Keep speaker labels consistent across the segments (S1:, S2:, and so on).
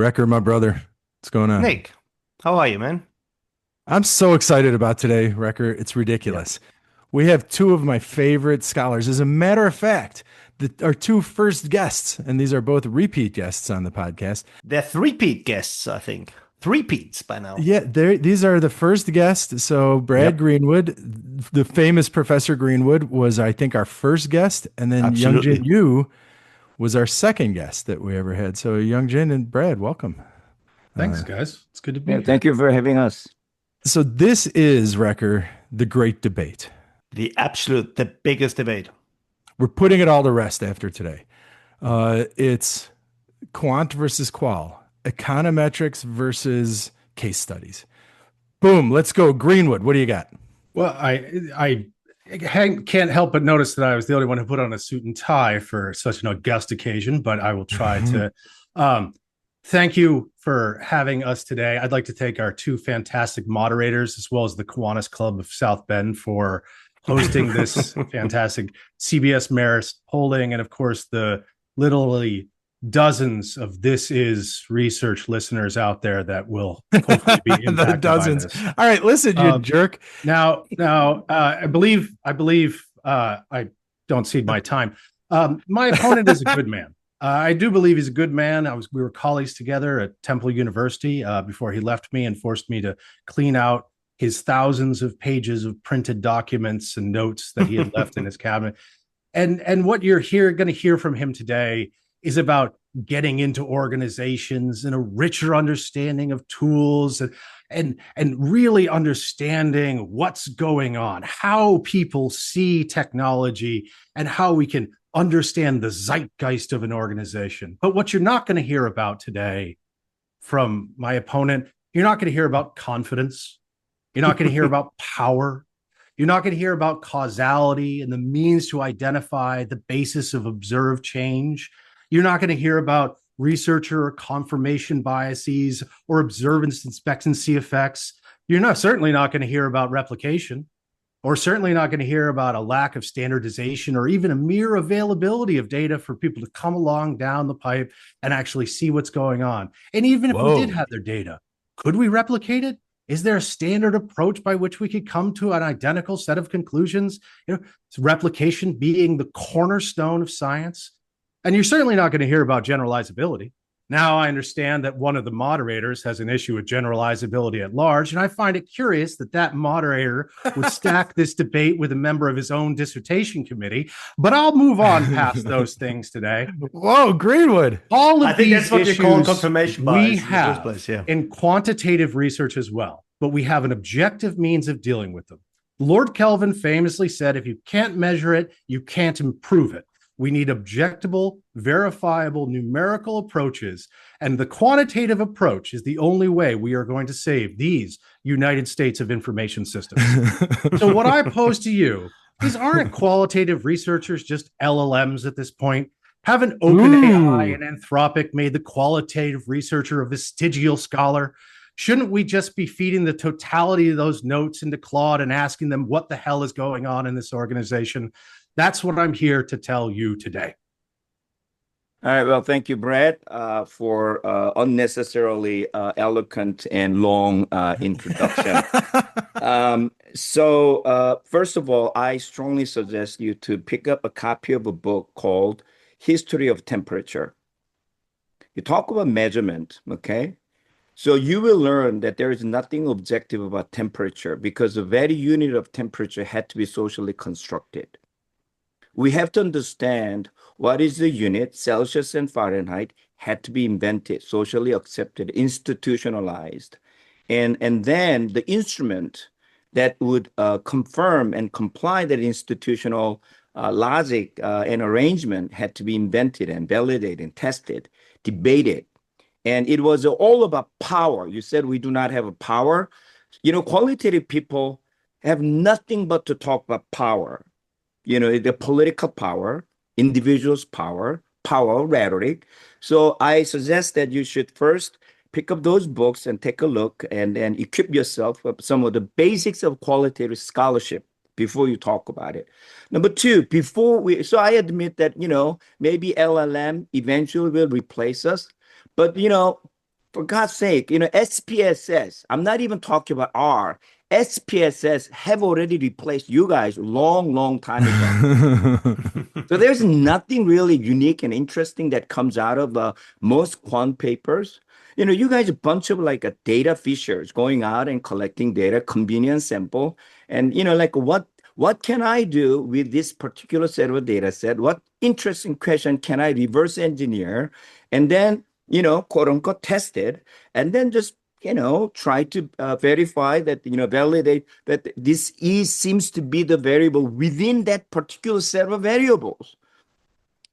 S1: Wrecker, my brother. What's going on?
S2: Nick, how are you, man?
S1: I'm so excited about today, Wrecker. It's
S2: Yeah.
S1: ridiculous. We have two of my favorite scholars. As a matter of fact, our two first guests, and these are both repeat guests on the podcast.
S2: They're three-peat guests, I think. Three-peats by now.
S1: Yeah, these are the first guests. So Brad
S2: Yep,
S1: Greenwood, the famous Professor Greenwood, was I think our first guest, and then Youngjin
S2: absolutely.
S1: Yoo was our second guest that we ever had. So Youngjin and Brad, welcome.
S3: Thanks,
S1: Uh,
S3: guys. It's good to be
S4: Yeah,
S3: here.
S4: thank you for having us.
S1: so this is Wrecker, the great debate.
S2: The biggest debate.
S1: We're putting it all to rest after today. It's quant versus qual, econometrics versus case studies. Boom, let's go. Greenwood, what do you got?
S3: Well, can't help but notice that I was the only one who put on a suit and tie for such an august occasion, but I will try to. Thank you for having us today. I'd like to thank our two fantastic moderators, as well as the Kiwanis Club of South Bend, for hosting this fantastic CBS Marist polling, and of course the literally dozens of This Is research listeners out there that will hopefully be
S1: The
S3: impacted by
S1: dozens.
S3: this.
S1: All right, listen, you jerk.
S3: Now, I believe I don't cede my time. My opponent is a good man. I do believe he's a good man. We were colleagues together at Temple University before he left me and forced me to clean out his thousands of pages of printed documents and notes that he had left in his cabinet. And what you're going to hear from him today is about getting into organizations and a richer understanding of tools and really understanding what's going on, how people see technology, and how we can understand the zeitgeist of an organization. But what you're not going to hear about today from my opponent, you're not going to hear about confidence. You're not going to hear about power. You're not going to hear about causality and the means to identify the basis of observed change. You're not going to hear about researcher or confirmation biases or observance expectancy effects. Certainly not going to hear about replication, or certainly not going to hear about a lack of standardization or even a mere availability of data for people to come along down the pipe and actually see what's going on. And even if we did have their data, could we replicate it? Is there a standard approach by which we could come to an identical set of conclusions? Replication being the cornerstone of science. And you're certainly not going to hear about generalizability. Now, I understand that one of the moderators has an issue with generalizability at large, and I find it curious that moderator would stack this debate with a member of his own dissertation committee. But I'll move on past those things today.
S1: Whoa, Greenwood.
S3: All of
S2: I think
S3: these
S2: that's what you call
S3: issues
S2: confirmation bias
S3: we
S2: in the first
S3: have
S2: place, yeah.
S3: in quantitative research as well, but we have an objective means of dealing with them. Lord Kelvin famously said, if you can't measure it, you can't improve it. We need objectable, verifiable, numerical approaches, and the quantitative approach is the only way we are going to save these United States of information systems. So what I pose to you is, aren't qualitative researchers just LLMs at this point? Haven't OpenAI and Anthropic made the qualitative researcher a vestigial scholar? Shouldn't we just be feeding the totality of those notes into Claude and asking them what the hell is going on in this organization? That's what I'm here to tell you today.
S4: All right. Well, thank you, Brad, for unnecessarily eloquent and long introduction. First of all, I strongly suggest you to pick up a copy of a book called History of Temperature. You talk about measurement, okay? So you will learn that there is nothing objective about temperature because the very unit of temperature had to be socially constructed. We have to understand what is the unit, Celsius and Fahrenheit, had to be invented, socially accepted, institutionalized. And then the instrument that would confirm and comply that institutional logic and arrangement had to be invented and validated and tested, debated. And it was all about power. You said we do not have a power. Qualitative people have nothing but to talk about power. The political power, individuals' power, rhetoric. So I suggest that you should first pick up those books and take a look and then equip yourself with some of the basics of qualitative scholarship before you talk about it. Number two, so I admit that, maybe LLM eventually will replace us. But, For God's sake, SPSS, I'm not even talking about R. SPSS have already replaced you guys long, long time ago. So there's nothing really unique and interesting that comes out of most quant papers. You guys a bunch of like data fishers going out and collecting data, convenient sample, and like what can I do with this particular set of data set? What interesting question can I reverse engineer, and then quote unquote test it, and then just try to verify that, validate that this seems to be the variable within that particular set of variables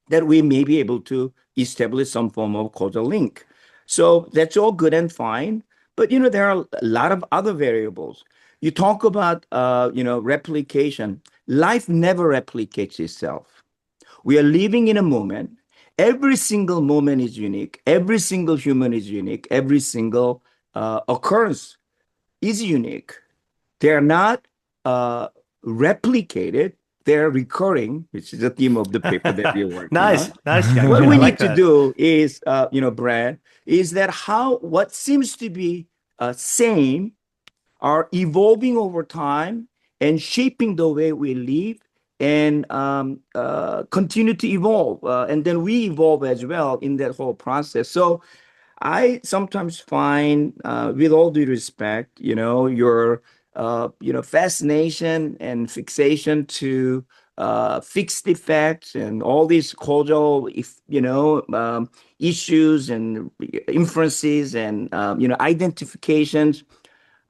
S4: that we may be able to establish some form of causal link. So that's all good and fine. But, there are a lot of other variables. You talk about, replication. Life never replicates itself. We are living in a moment. Every single moment is unique. Every single human is unique. Every single occurrence is unique. They're not replicated. They're recurring, which is the theme of the paper that we're working
S2: Nice,
S4: on.
S2: nice, Chang.
S4: What
S2: I
S4: we
S2: like
S4: need to
S2: that.
S4: do is, Brad, is that what seems to be same are evolving over time and shaping the way we live and continue to evolve. And then we evolve as well in that whole process. So I sometimes find, with all due respect, your, fascination and fixation to fixed effects and all these causal, issues and inferences and, identifications,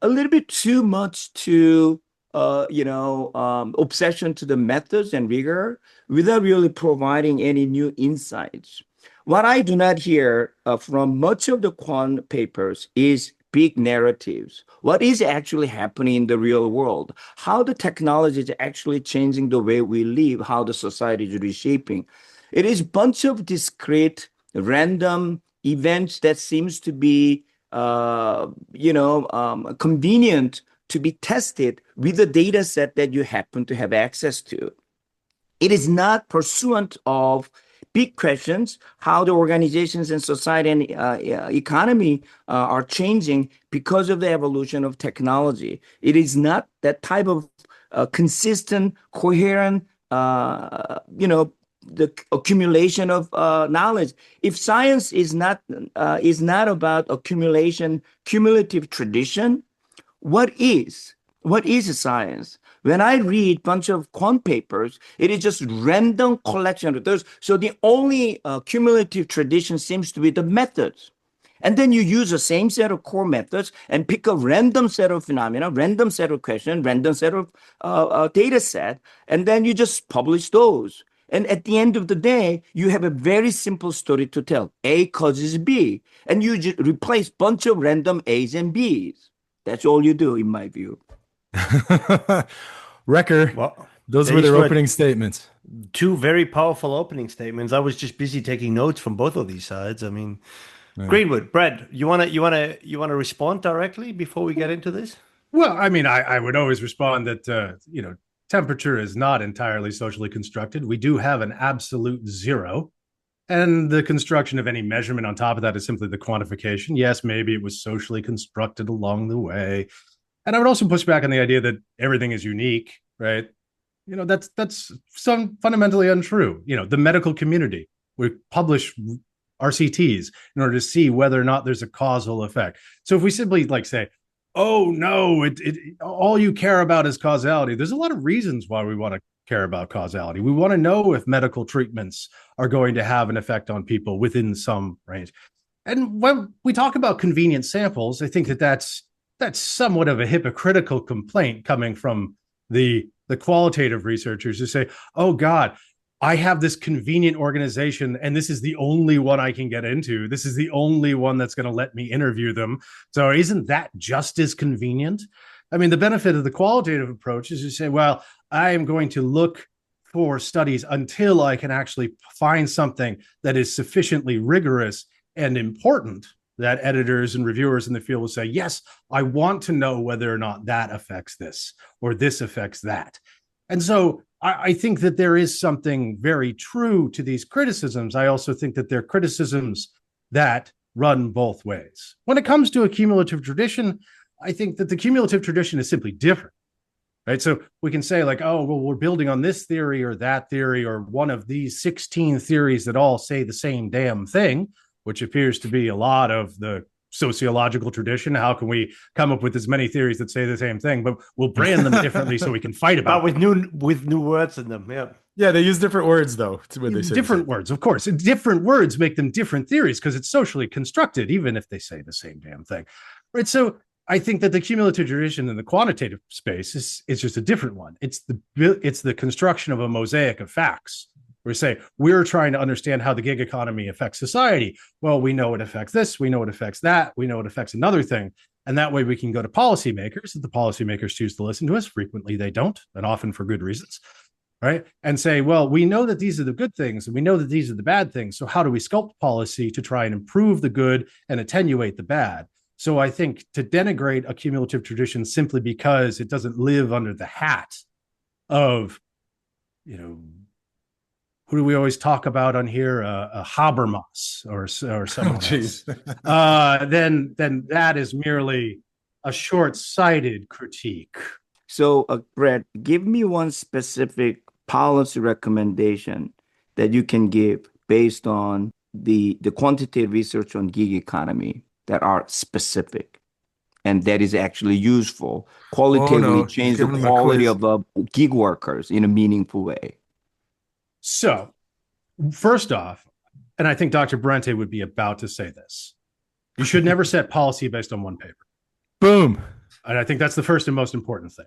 S4: a little bit too much to, obsession to the methods and rigor without really providing any new insights. What I do not hear from much of the quant papers is big narratives. What is actually happening in the real world? How the technology is actually changing the way we live, how the society is reshaping. It is a bunch of discrete, random events that seems to be, convenient to be tested with the data set that you happen to have access to. It is not pursuant of big questions, how the organizations and society and economy are changing because of the evolution of technology. It is not that type of consistent, coherent, the accumulation of knowledge. If science is not about accumulation, cumulative tradition, what is? What is a science? When I read a bunch of quant papers, it is just random collection of those. So the only cumulative tradition seems to be the methods. And then you use the same set of core methods and pick a random set of phenomena, random set of questions, random set of data set, and then you just publish those. And at the end of the day, you have a very simple story to tell. A causes B. And you just replace bunch of random A's and B's. That's all you do, in my view.
S1: Wrecker,
S2: Well,
S1: those were
S2: these
S1: their
S2: were
S1: opening statements.
S2: two very powerful opening statements. I was just busy taking notes from both of these sides. I mean,
S1: Right.
S2: Greenwood, Brad, you wanna respond directly before we get into this?
S3: Well, I mean, I would always respond that, temperature is not entirely socially constructed. We do have an absolute zero. And the construction of any measurement on top of that is simply the quantification. Yes, maybe it was socially constructed along the way. And I would also push back on the idea that everything is unique, right? That's some fundamentally untrue. The medical community, we publish RCTs in order to see whether or not there's a causal effect. So if we simply say, oh no, all you care about is causality, there's a lot of reasons why we want to care about causality. We want to know if medical treatments are going to have an effect on people within some range. And when we talk about convenient samples, I think that's somewhat of a hypocritical complaint coming from the qualitative researchers who say, oh God, I have this convenient organization and this is the only one I can get into. This is the only one that's going to let me interview them. So isn't that just as convenient? I mean, the benefit of the qualitative approach is to say, well, I am going to look for studies until I can actually find something that is sufficiently rigorous and important that editors and reviewers in the field will say, yes, I want to know whether or not that affects this or this affects that. And so I think that there is something very true to these criticisms. I also think that they're criticisms that run both ways. When it comes to a cumulative tradition, I think that the cumulative tradition is simply different. Right. So we can say, like, oh, well, we're building on this theory or that theory or one of these 16 theories that all say the same damn thing, which appears to be a lot of the sociological tradition. How can we come up with as many theories that say the same thing, but we'll brand them differently so we can fight about
S2: But with new words in them. Yeah.
S1: Yeah, they use different words though when they say
S3: different words, of course. Different words make them different theories because it's socially constructed, even if they say the same damn thing. Right. So I think that the cumulative tradition in the quantitative space is just a different one. It's the construction of a mosaic of facts. We say we're trying to understand how the gig economy affects society. Well, we know it affects this, we know it affects that, we know it affects another thing. And that way we can go to policymakers. If the policymakers choose to listen to us, frequently they don't, and often for good reasons. Right. And say, well, we know that these are the good things and we know that these are the bad things. So how do we sculpt policy to try and improve the good and attenuate the bad? So I think to denigrate a cumulative tradition simply because it doesn't live under the hat of, who do we always talk about on here? Habermas or someone else. Then that is merely a short-sighted critique.
S4: So, Brett, give me one specific policy recommendation that you can give based on the quantitative research on gig economy that are specific and that is actually useful, qualitatively change the quality of gig workers in a meaningful way.
S3: So, first off, and I think Dr. Brente would be about to say this, you should never set policy based on one paper.
S1: Boom.
S3: And I think that's the first and most important thing.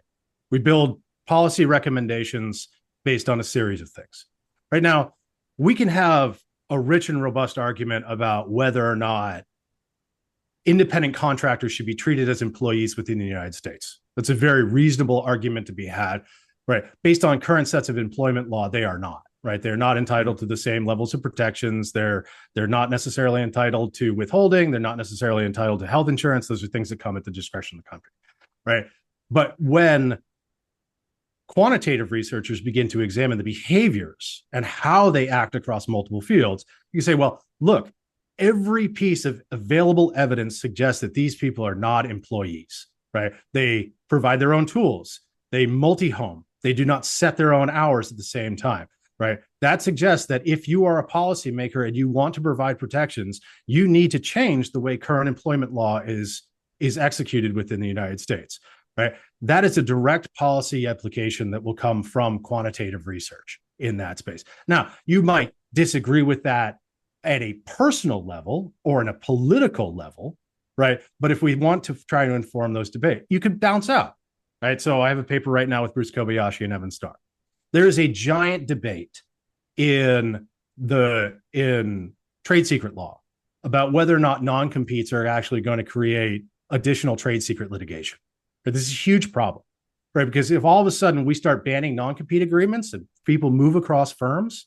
S3: We build policy recommendations based on a series of things. Right now, we can have a rich and robust argument about whether or not independent contractors should be treated as employees within the United States. That's a very reasonable argument to be had, right? Based on current sets of employment law, they are not, right? They're not entitled to the same levels of protections. They're not necessarily entitled to withholding. They're not necessarily entitled to health insurance. Those are things that come at the discretion of the country, right? But when quantitative researchers begin to examine the behaviors and how they act across multiple fields, you can say, well, look, every piece of available evidence suggests that these people are not employees, right? They provide their own tools. They multi-home. They do not set their own hours at the same time, right? That suggests that if you are a policymaker and you want to provide protections, you need to change the way current employment law is executed within the United States, right? That is a direct policy application that will come from quantitative research in that space. Now, you might disagree with that at a personal level or in a political level, right? But if we want to try to inform those debates, you could bounce out, right? So I have a paper right now with Bruce Kobayashi and Evan Starr. There is a giant debate in trade secret law about whether or not non-competes are actually going to create additional trade secret litigation. This is a huge problem, right? Because if all of a sudden we start banning non-compete agreements and people move across firms,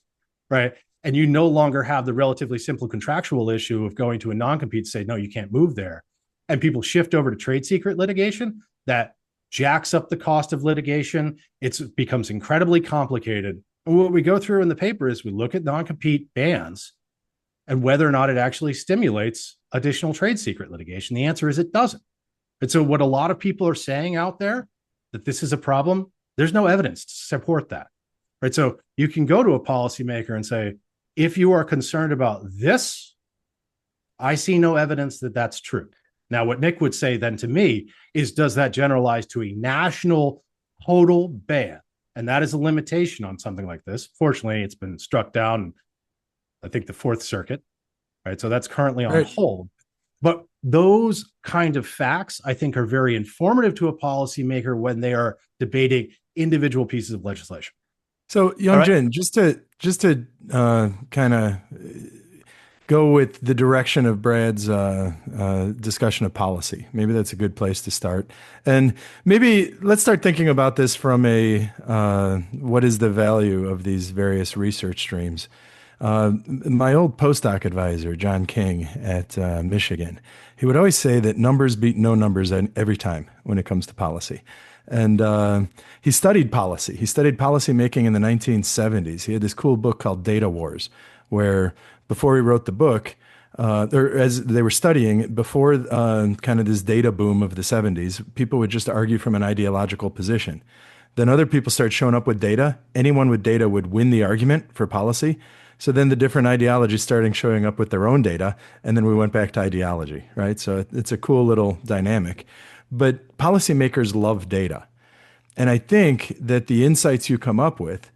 S3: right? And you no longer have the relatively simple contractual issue of going to a non-compete to say, no, you can't move there. And people shift over to trade secret litigation, that jacks up the cost of litigation. It becomes incredibly complicated. And what we go through in the paper is we look at non-compete bans and whether or not it actually stimulates additional trade secret litigation. The answer is it doesn't. And so what a lot of people are saying out there, that this is a problem, there's no evidence to support that, right? So you can go to a policymaker and say, if you are concerned about this, I see no evidence that that's true. Now, what Nick would say then to me is, does that generalize to a national total ban? And that is a limitation on something like this. Fortunately, it's been struck down, I think, the Fourth Circuit, right? So that's currently on hold. But those kind of facts, I think, are very informative to a policymaker when they are debating individual pieces of legislation.
S1: So, Youngjin, just to kind of go with the direction of Brad's discussion of policy, maybe that's a good place to start. And maybe let's start thinking about this from a what is the value of these various research streams? My old postdoc advisor, John King at Michigan, he would always say that numbers beat no numbers every time when it comes to policy. And he studied policy. He studied policy making in the 1970s. He had this cool book called Data Wars, where before he wrote the book, or as they were studying before kind of this data boom of the 70s, people would just argue from an ideological position. Then other people start showing up with data. Anyone with data would win the argument for policy. So then the different ideologies starting showing up with their own data, and then we went back to ideology, right? So it's a cool little dynamic. But policymakers love data. And I think that the insights you come up with,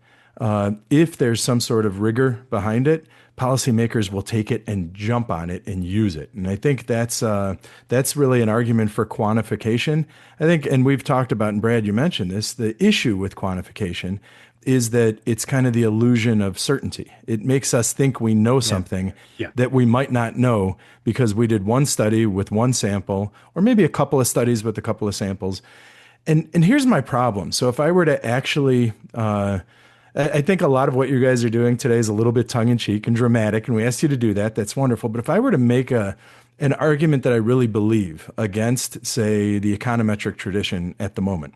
S1: if there's some sort of rigor behind it, policymakers will take it and jump on it and use it. And I think that's really an argument for quantification. I think, and we've talked about, and Brad, you mentioned this, the issue with quantification is that it's kind of the illusion of certainty. It makes us think we know something that we might not know because we did one study with one sample, or maybe a couple of studies with a couple of samples. And here's my problem. So if I were to actually, I think a lot of what you guys are doing today is a little bit tongue in cheek and dramatic, and we asked you to do that. That's wonderful. But if I were to make an argument that I really believe against, say, the econometric tradition at the moment,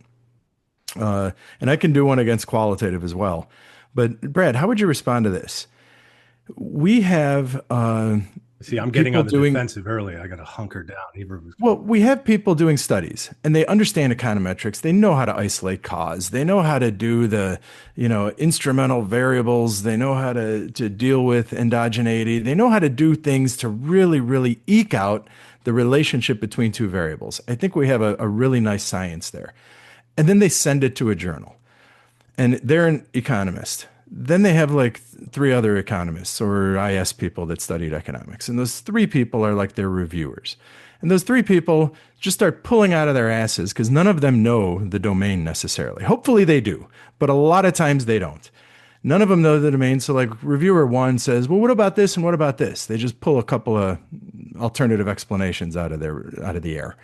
S1: and I can do one against qualitative as well. But Brad, how would you respond to this? We have
S3: See, I'm getting on the defensive early. I got to hunker down.
S1: Well, we have people doing studies, and they understand econometrics. They know how to isolate cause. They know how to do the, instrumental variables. They know how to deal with endogeneity. They know how to do things to really, really eke out the relationship between two variables. I think we have a really nice science there. And then they send it to a journal, and they're an economist. Then they have like three other economists or IS people that studied economics. And those three people are like their reviewers. And those three people just start pulling out of their asses because none of them know the domain necessarily. Hopefully they do, but a lot of times they don't. None of them know the domain. So like reviewer one says, well, what about this and what about this? They just pull a couple of alternative explanations out of the air.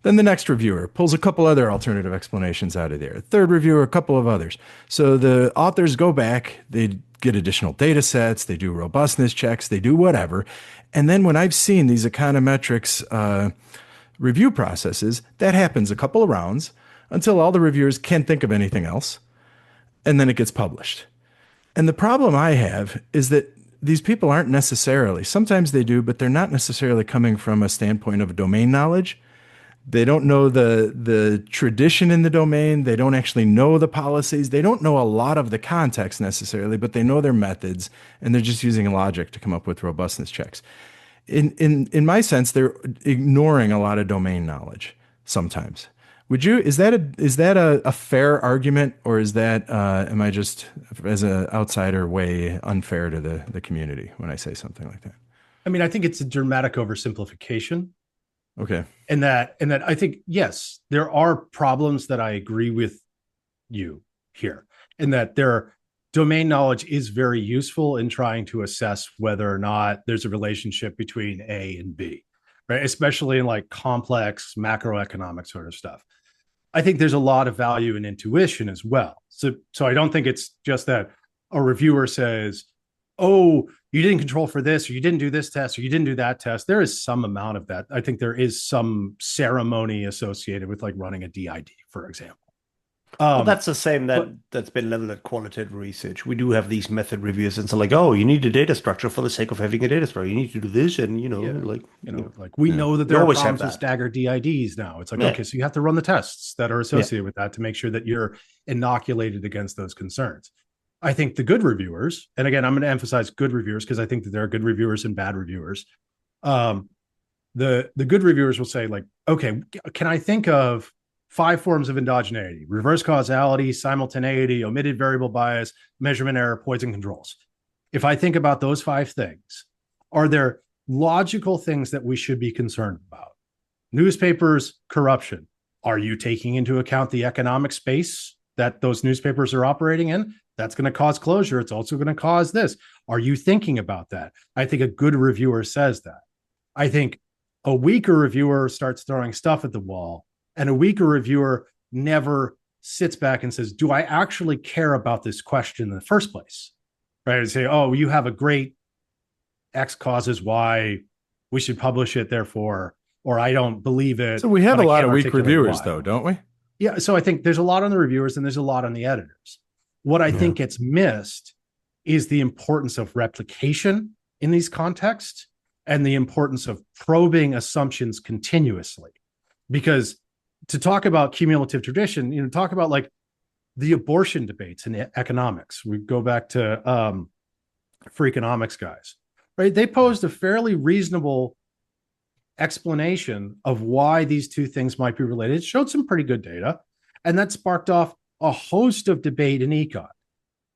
S1: Then the next reviewer pulls a couple other alternative explanations out of there. Third reviewer, a couple of others. So the authors go back, they get additional data sets, they do robustness checks, they do whatever. And then when I've seen these econometrics review processes, that happens a couple of rounds until all the reviewers can't think of anything else. And then it gets published. And the problem I have is that these people aren't necessarily, sometimes they do, but they're not necessarily coming from a standpoint of domain knowledge. They don't know the tradition in the domain. They don't actually know the policies. They don't know a lot of the context necessarily, but they know their methods, and they're just using logic to come up with robustness checks. In my sense, they're ignoring a lot of domain knowledge sometimes. Is that a fair argument, or is that am I just as an outsider way unfair to the community when I say something like that?
S3: I mean, I think it's a dramatic oversimplification.
S1: Okay.
S3: And that I think, yes, there are problems that I agree with you here, and that domain knowledge is very useful in trying to assess whether or not there's a relationship between A and B, right? Especially in like complex macroeconomic sort of stuff. I think there's a lot of value in intuition as well. So I don't think it's just that a reviewer says, oh, you didn't control for this, or you didn't do this test, or you didn't do that test. There is some amount of that. I think there is some ceremony associated with like running a DID, for example.
S2: Well, that's the same that's been leveled at qualitative research. We do have these method reviews, and so like, oh, you need a data structure for the sake of having a data structure. You need to do this, and we
S3: know that there are problems with staggered DIDs now. It's like, okay, so you have to run the tests that are associated with that to make sure that you're inoculated against those concerns. I think the good reviewers, and again, I'm going to emphasize good reviewers because I think that there are good reviewers and bad reviewers. The good reviewers will say like, okay, can I think of 5 forms of endogeneity: reverse causality, simultaneity, omitted variable bias, measurement error, poison controls? If I think about those 5 things, are there logical things that we should be concerned about? Newspapers, corruption. Are you taking into account the economic space that those newspapers are operating in? That's going to cause closure. It's also going to cause this. Are you thinking about that? I think a good reviewer says that. I think a weaker reviewer starts throwing stuff at the wall, and a weaker reviewer never sits back and says, do I actually care about this question in the first place? Right? And say, oh, you have a great X causes Y, we should publish it, therefore, or I don't believe it.
S1: So we have a lot of weak reviewers, though, don't we?
S3: Yeah. So I think there's a lot on the reviewers and there's a lot on the editors. What I think gets missed is the importance of replication in these contexts, and the importance of probing assumptions continuously. Because to talk about cumulative tradition, talk about like the abortion debates in economics. We go back to for economics guys, right? They posed a fairly reasonable explanation of why these two things might be related. It showed some pretty good data, and that sparked off a host of debate in econ.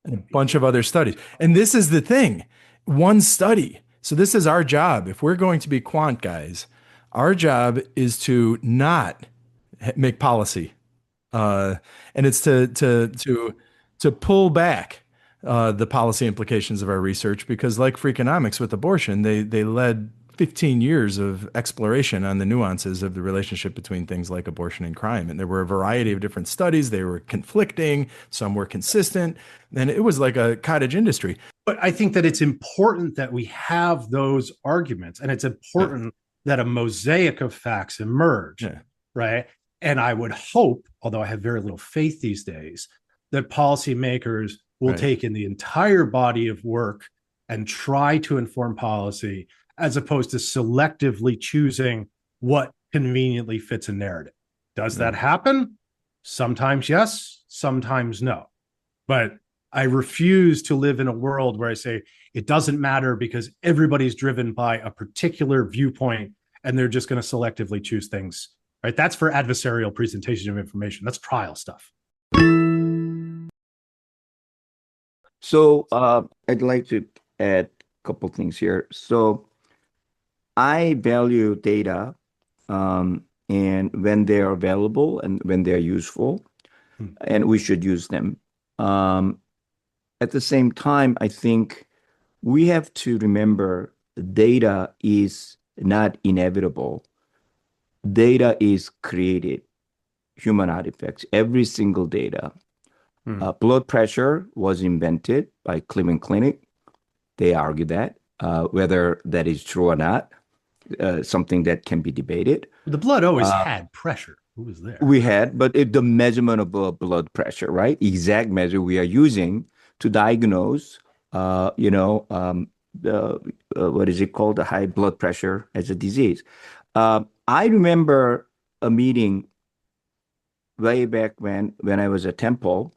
S1: And a bunch of other studies. And this is the thing, one study. So this is our job. If we're going to be quant guys, our job is to not make policy. And it's to pull back the policy implications of our research, because like Freakonomics with abortion, they led 15 years of exploration on the nuances of the relationship between things like abortion and crime. And there were a variety of different studies. They were conflicting, some were consistent, and it was like a cottage industry.
S3: But I think that it's important that we have those arguments, and it's important that a mosaic of facts emerge, right? And I would hope, although I have very little faith these days, that policymakers will take in the entire body of work and try to inform policy, as opposed to selectively choosing what conveniently fits a narrative. Does that happen? Sometimes yes, sometimes no. But I refuse to live in a world where I say it doesn't matter because everybody's driven by a particular viewpoint and they're just going to selectively choose things, right? That's for adversarial presentation of information. That's trial stuff.
S4: So I'd like to add a couple things here. So I value data and when they are available and when they are useful, and we should use them. At the same time, I think we have to remember data is not inevitable. Data is created, human artifacts, every single data. Blood pressure was invented by Cleveland Clinic. They argue that, whether that is true or not, something that can be debated.
S3: The blood always had pressure. Who was there?
S4: We had, but the measurement of blood pressure, right? Exact measure we are using to diagnose, what is it called? The high blood pressure as a disease. I remember a meeting way back when I was at Temple.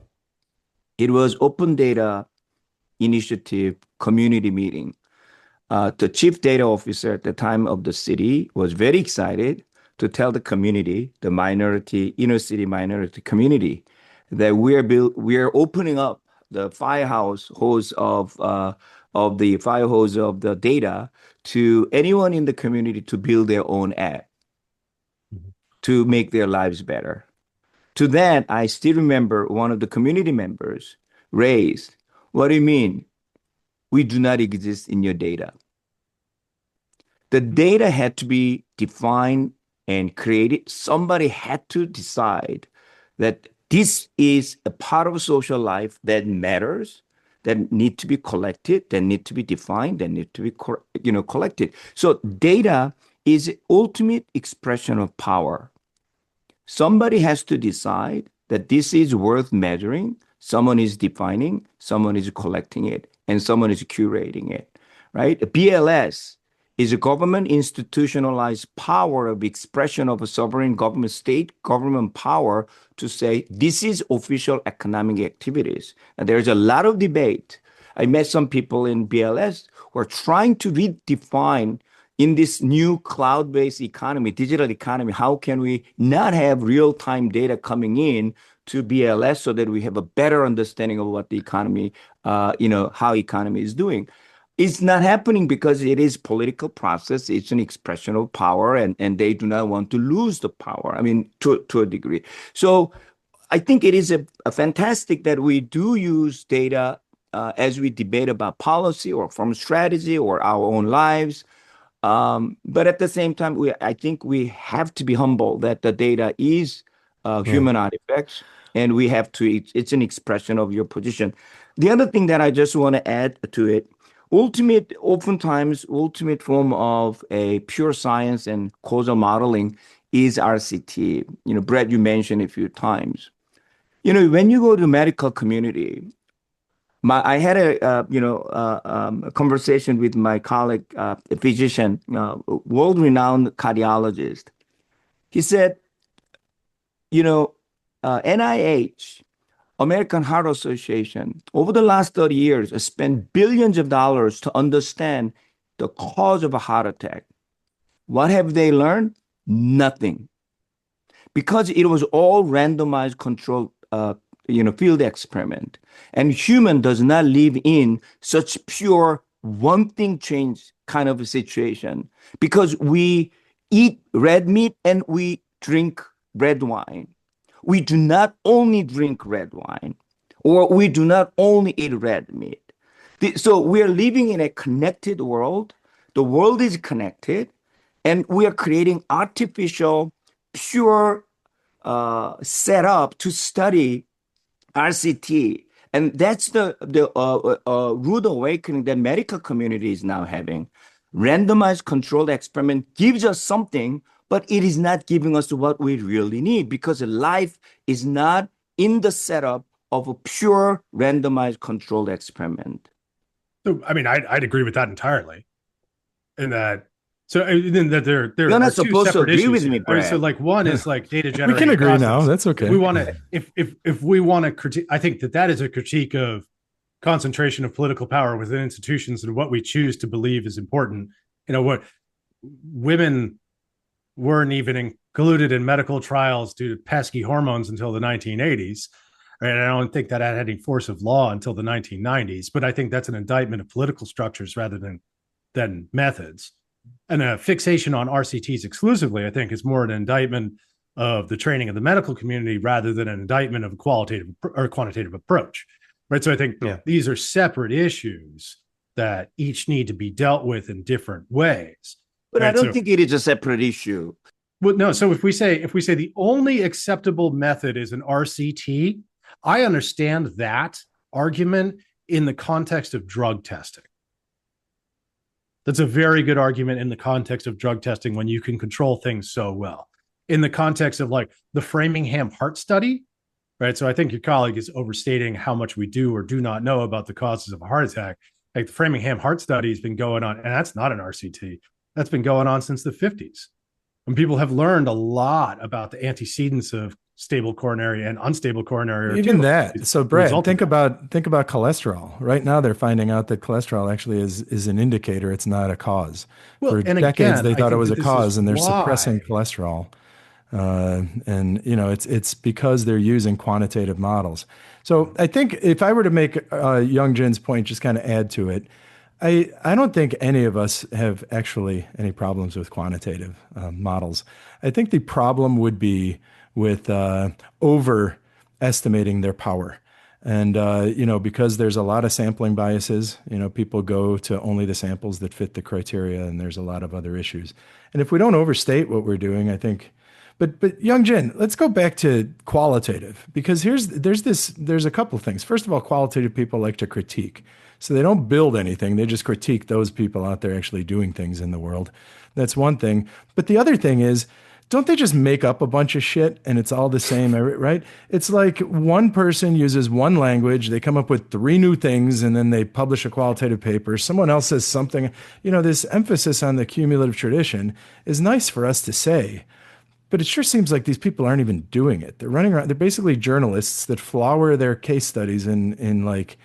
S4: It was Open Data Initiative community meeting. The chief data officer at the time of the city was very excited to tell the community, the minority, inner city minority community, that we are opening up the fire hose of the data to anyone in the community to build their own app to make their lives better. To that, I still remember one of the community members raised, "What do you mean? We do not exist in your data." The data had to be defined and created. Somebody had to decide that this is a part of social life that matters, that need to be collected, that need to be defined, that need to be collected. So data is the ultimate expression of power. Somebody has to decide that this is worth measuring. Someone is defining, someone is collecting it, and someone is curating it, right? BLS is a government institutionalized power of expression of a sovereign government, state government power to say, this is official economic activities. And there's a lot of debate. I met some people in BLS who are trying to redefine in this new cloud-based economy, digital economy, how can we not have real-time data coming in to BLS so that we have a better understanding of what the economy, how economy is doing? It's not happening because it is political process. It's an expression of power, and they do not want to lose the power. I mean, to a degree. So I think it is a fantastic that we do use data as we debate about policy or from strategy or our own lives. But at the same time, I think we have to be humble that the data is human artifacts, and we have to, it's an expression of your position. The other thing that I just want to add to it, oftentimes, ultimate form of a pure science and causal modeling is RCT. Brett, you mentioned a few times. When you go to medical community, I had a conversation with my colleague, a physician, world-renowned cardiologist. He said, NIH, American Heart Association, over the last 30 years, has spent billions of dollars to understand the cause of a heart attack. What have they learned? Nothing. Because it was all randomized controlled field experiment. And human does not live in such pure one thing change kind of a situation because we eat red meat and we drink red wine. We do not only drink red wine or we do not only eat red meat. So we are living in a connected world. The world is connected and we are creating artificial, pure setup to study RCT. And that's the rude awakening that medical community is now having. Randomized controlled experiment gives us something, but it is not giving us what we really need because life is not in the setup of a pure randomized controlled experiment.
S3: So, I mean, I'd agree with that entirely. In that, so then that there
S4: You're
S3: are
S4: not
S3: two
S4: supposed to
S3: separate
S4: agree
S3: issues
S4: with me,
S3: here. So,
S4: Brad.
S3: like one is like data
S1: We
S3: generated
S1: can agree
S3: process.
S1: now. That's okay.
S3: We want to, if we want to critique, I think that is a critique of concentration of political power within institutions and what we choose to believe is important. What women weren't even included in medical trials due to pesky hormones until the 1980s. And I don't think that had any force of law until the 1990s. But I think that's an indictment of political structures rather than methods. And a fixation on RCTs exclusively, I think, is more an indictment of the training of the medical community rather than an indictment of a qualitative or quantitative approach. Right. So I think these are separate issues that each need to be dealt with in different ways.
S4: But
S3: right?
S4: I don't think it is a separate issue.
S3: Well, no. So if we say the only acceptable method is an RCT, I understand that argument in the context of drug testing. That's a very good argument in the context of drug testing when you can control things so well. In the context of like the Framingham heart study, right? So I think your colleague is overstating how much we do or do not know about the causes of a heart attack. Like the Framingham heart study has been going on, and that's not an RCT. That's been going on since the 50s. And people have learned a lot about the antecedents of stable coronary and unstable coronary.
S1: Even that. So Brad, think about cholesterol. Right now they're finding out that cholesterol actually is an indicator. It's not a cause.
S3: Well,
S1: for decades they thought it was a cause and they're
S3: why.
S1: suppressing cholesterol. And it's because they're using quantitative models. So I think if I were to make Youngjin's point, just kind of add to it, I don't think any of us have actually any problems with quantitative models. I think the problem would be with overestimating their power. And, because there's a lot of sampling biases, people go to only the samples that fit the criteria, and there's a lot of other issues. And if we don't overstate what we're doing, I think, but Youngjin, let's go back to qualitative, because there's a couple of things. First of all, qualitative people like to critique. So they don't build anything. They just critique those people out there actually doing things in the world. That's one thing. But the other thing is, don't they just make up a bunch of shit and it's all the same, right? It's like one person uses one language, they come up with 3 new things, and then they publish a qualitative paper. Someone else says something. This emphasis on the cumulative tradition is nice for us to say, but it sure seems like these people aren't even doing it. They're running around. They're basically journalists that flower their case studies in like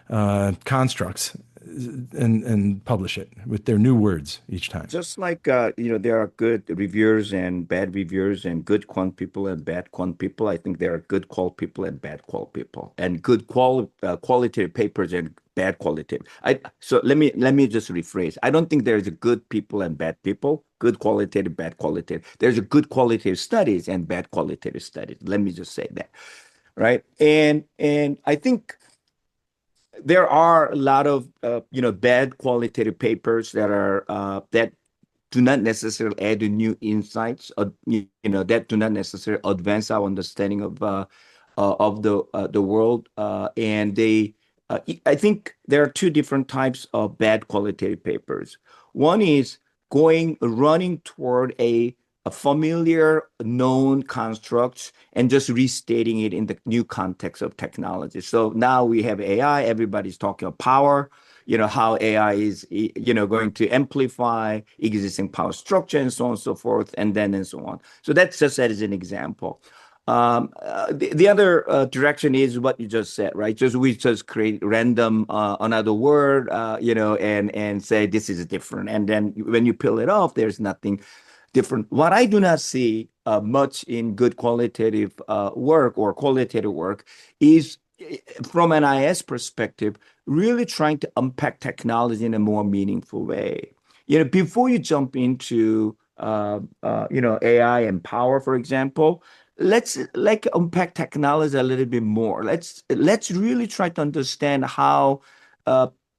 S1: constructs and publish it with their new words each time.
S4: Just like there are good reviewers and bad reviewers, and good quant people and bad quant people. I think there are good qual people and bad qual people, and good qualitative papers and bad qualitative. So let me just rephrase. I don't think there's a good people and bad people, good qualitative, bad qualitative. There's a good qualitative studies and bad qualitative studies. Let me just say that, right? And I think there are a lot of bad qualitative papers that do not necessarily add new insights, that do not necessarily advance our understanding of the world, and I think there are 2 different types of bad qualitative papers. One is running toward a familiar, known constructs and just restating it in the new context of technology. So now we have AI, everybody's talking about power, how AI is, going to amplify existing power structure and so on and so forth, and so on. So that's just as an example. The other direction is what you just said, right? We just create random another word, and say this is different. And then when you peel it off, there's nothing different. What I do not see much in good qualitative work or qualitative work is, from an IS perspective, really trying to unpack technology in a more meaningful way. Before you jump into AI and power, for example, let's unpack technology a little bit more. Let's really try to understand how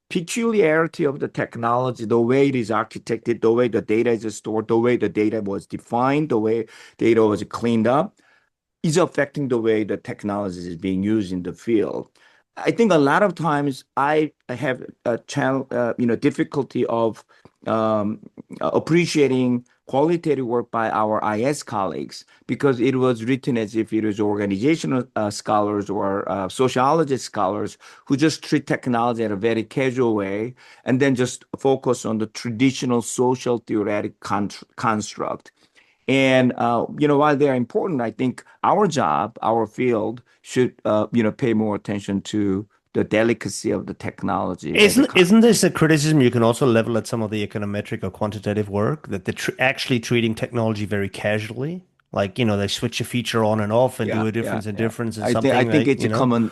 S4: peculiarity of the technology, the way it is architected, the way the data is stored, the way the data was defined, the way data was cleaned up, is affecting the way the technology is being used in the field. I think a lot of times I have a difficulty of appreciating qualitative work by our IS colleagues, because it was written as if it was organizational scholars or sociology scholars who just treat technology in a very casual way and then just focus on the traditional social theoretic construct. And, while they're important, I think our job, our field should, pay more attention to the delicacy of the technology.
S2: Isn't this a criticism you can also level at some of the econometric or quantitative work, that they're actually treating technology very casually? Like, they switch a feature on and off and do a difference and difference and something.
S4: I think it's a common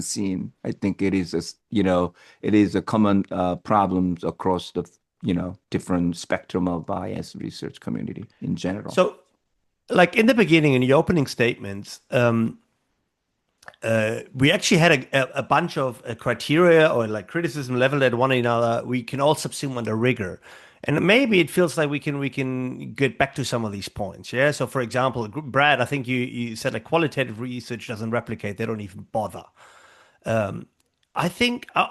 S4: theme. I think it is a common problems across the different spectrum of bias research community in general.
S2: So, like in the beginning, in your opening statements, we actually had a bunch of criteria or like criticism leveled at one another. We can all subsume under rigor. And maybe it feels like we can get back to some of these points. Yeah. So, for example, Brad, I think you said like qualitative research doesn't replicate. They don't even bother. I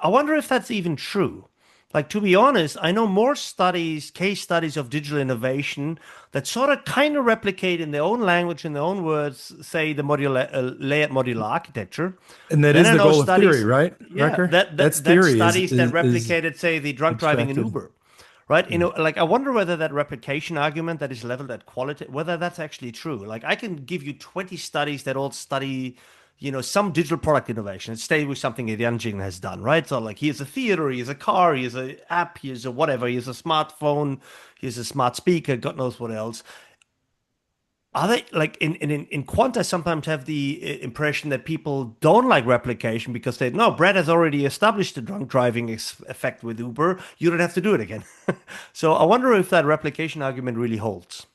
S2: wonder if that's even true. Like, to be honest, I know more case studies of digital innovation that sort of kind of replicate in their own language, in their own words, say the layered modular architecture.
S1: And that is the goal of theory, right?
S2: Yeah, that's theory. Studies that replicated, say, the drunk driving in Uber, right? Like, I wonder whether that replication argument that is leveled at quality, whether that's actually true. Like, I can give you 20 studies that all study some digital product innovation. Stay with something that Youngjin has done, right? So like, here's a theater, here's a car, here's an app, here's a whatever, here's a smartphone, here's a smart speaker, God knows what else. Are they like in quant? I sometimes have the impression that people don't like replication because Brad has already established the drunk driving effect with Uber. You don't have to do it again. So I wonder if that replication argument really holds.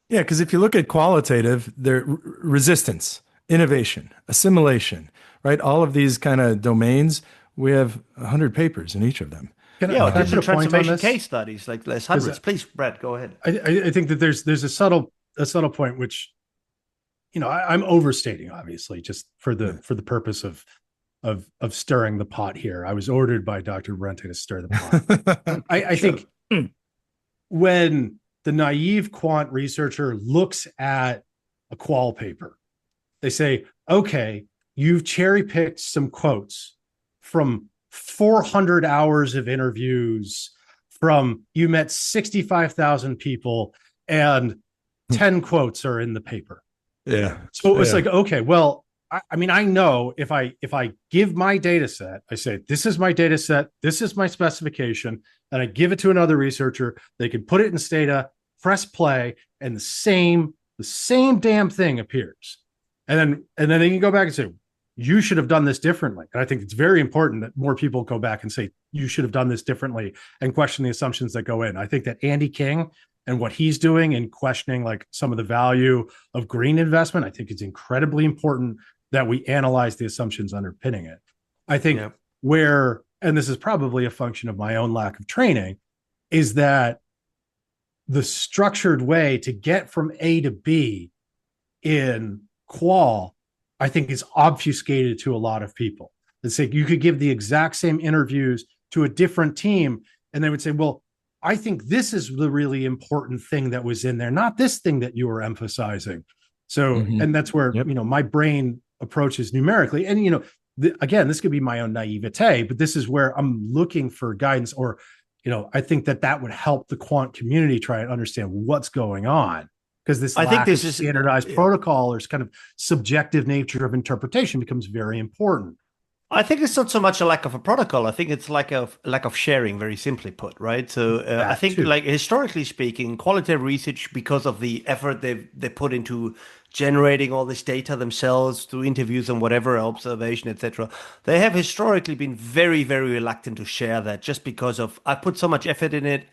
S1: Yeah, because if you look at qualitative, there resistance, innovation, assimilation, right? All of these kind of domains, we have 100 papers in each of them.
S2: Digital transformation case studies, like there's hundreds. Please, Brad, go ahead.
S3: I think that there's a subtle point which, I'm overstating, obviously, just for the purpose of stirring the pot here. I was ordered by Dr. Brente to stir the pot. I think when the naive quant researcher looks at a qual paper, they say, okay, you've cherry-picked some quotes from 400 hours of interviews, from you met 65,000 people, and 10 quotes are in the paper.
S1: Yeah.
S3: So it's like, okay, well, I know if I give my data set, I say, this is my data set, this is my specification, and I give it to another researcher, they can put it in Stata, press play, and the same damn thing appears. And then they can go back and say, you should have done this differently. And I think it's very important that more people go back and say, you should have done this differently, and question the assumptions that go in. I think that Andy King and what he's doing in questioning like some of the value of green investment, I think it's incredibly important that we analyze the assumptions underpinning it. I think and this is probably a function of my own lack of training, is that the structured way to get from A to B in qual, I think, is obfuscated to a lot of people. It's like you could give the exact same interviews to a different team, and they would say, well, I think this is the really important thing that was in there, not this thing that you were emphasizing. So, and that's where,
S1: Yep.
S3: my brain approaches numerically. And, again, this could be my own naivete, but this is where I'm looking for guidance, or, I think that would help the quant community try and understand what's going on, because this lack of standardized protocol or kind of subjective nature of interpretation becomes very important.
S2: I think it's not so much a lack of a protocol. I think it's like a lack of sharing, very simply put, right? So I think, like, historically speaking, qualitative research, because of the effort they put into generating all this data themselves through interviews and whatever, observation, etc., they have historically been very, very reluctant to share that, just because of, I put so much effort in it.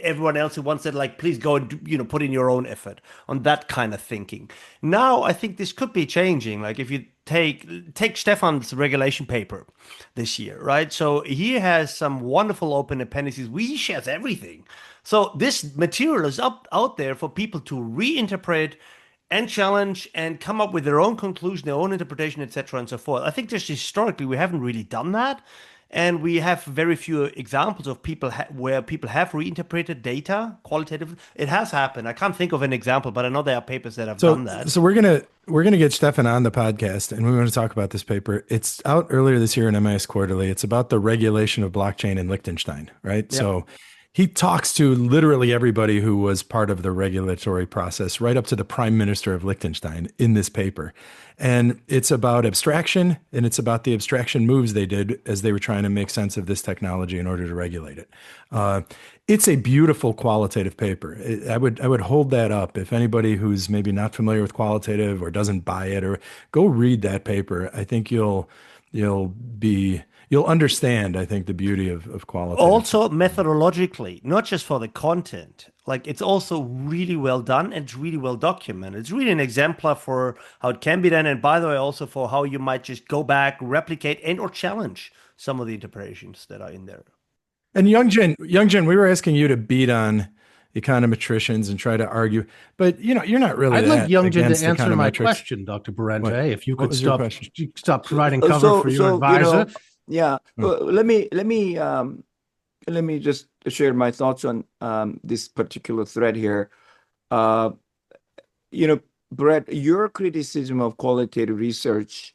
S2: Everyone else who wants it, like, please go and put in your own effort on that kind of thinking. Now, I think this could be changing. Like, if you take Stefan's regulation paper this year, right? So he has some wonderful open appendices. He shares everything. So this material is out there for people to reinterpret and challenge and come up with their own conclusion, their own interpretation, etc., and so forth. I think just historically we haven't really done that. And we have very few examples of people where people have reinterpreted data qualitatively. It has happened. I can't think of an example, but I know there are papers that have done that.
S1: So we're gonna get Stefan on the podcast, and we want to talk about this paper. It's out earlier this year in MIS Quarterly. It's about the regulation of blockchain in Liechtenstein, right? Yep. So he talks to literally everybody who was part of the regulatory process, right up to the Prime Minister of Liechtenstein in this paper. And it's about abstraction, and it's about the abstraction moves they did as they were trying to make sense of this technology in order to regulate it. It's a beautiful qualitative paper. I would hold that up. If anybody who's maybe not familiar with qualitative or doesn't buy it, or go read that paper, I think you'll understand, I think, the beauty of qualitative.
S2: Also, methodologically, not just for the content, like, it's also really well done and it's really well documented. It's really an exemplar for how it can be done. And by the way, also for how you might just go back, replicate, and or challenge some of the interpretations that are in there.
S1: And Youngjin, we were asking you to beat on econometricians and try to argue, but you're not really.
S3: I'd like Youngjin to answer my question, Dr. Berente. If you could stop providing cover for your advisor.
S4: Let me just share my thoughts on this particular thread here. Brett, your criticism of qualitative research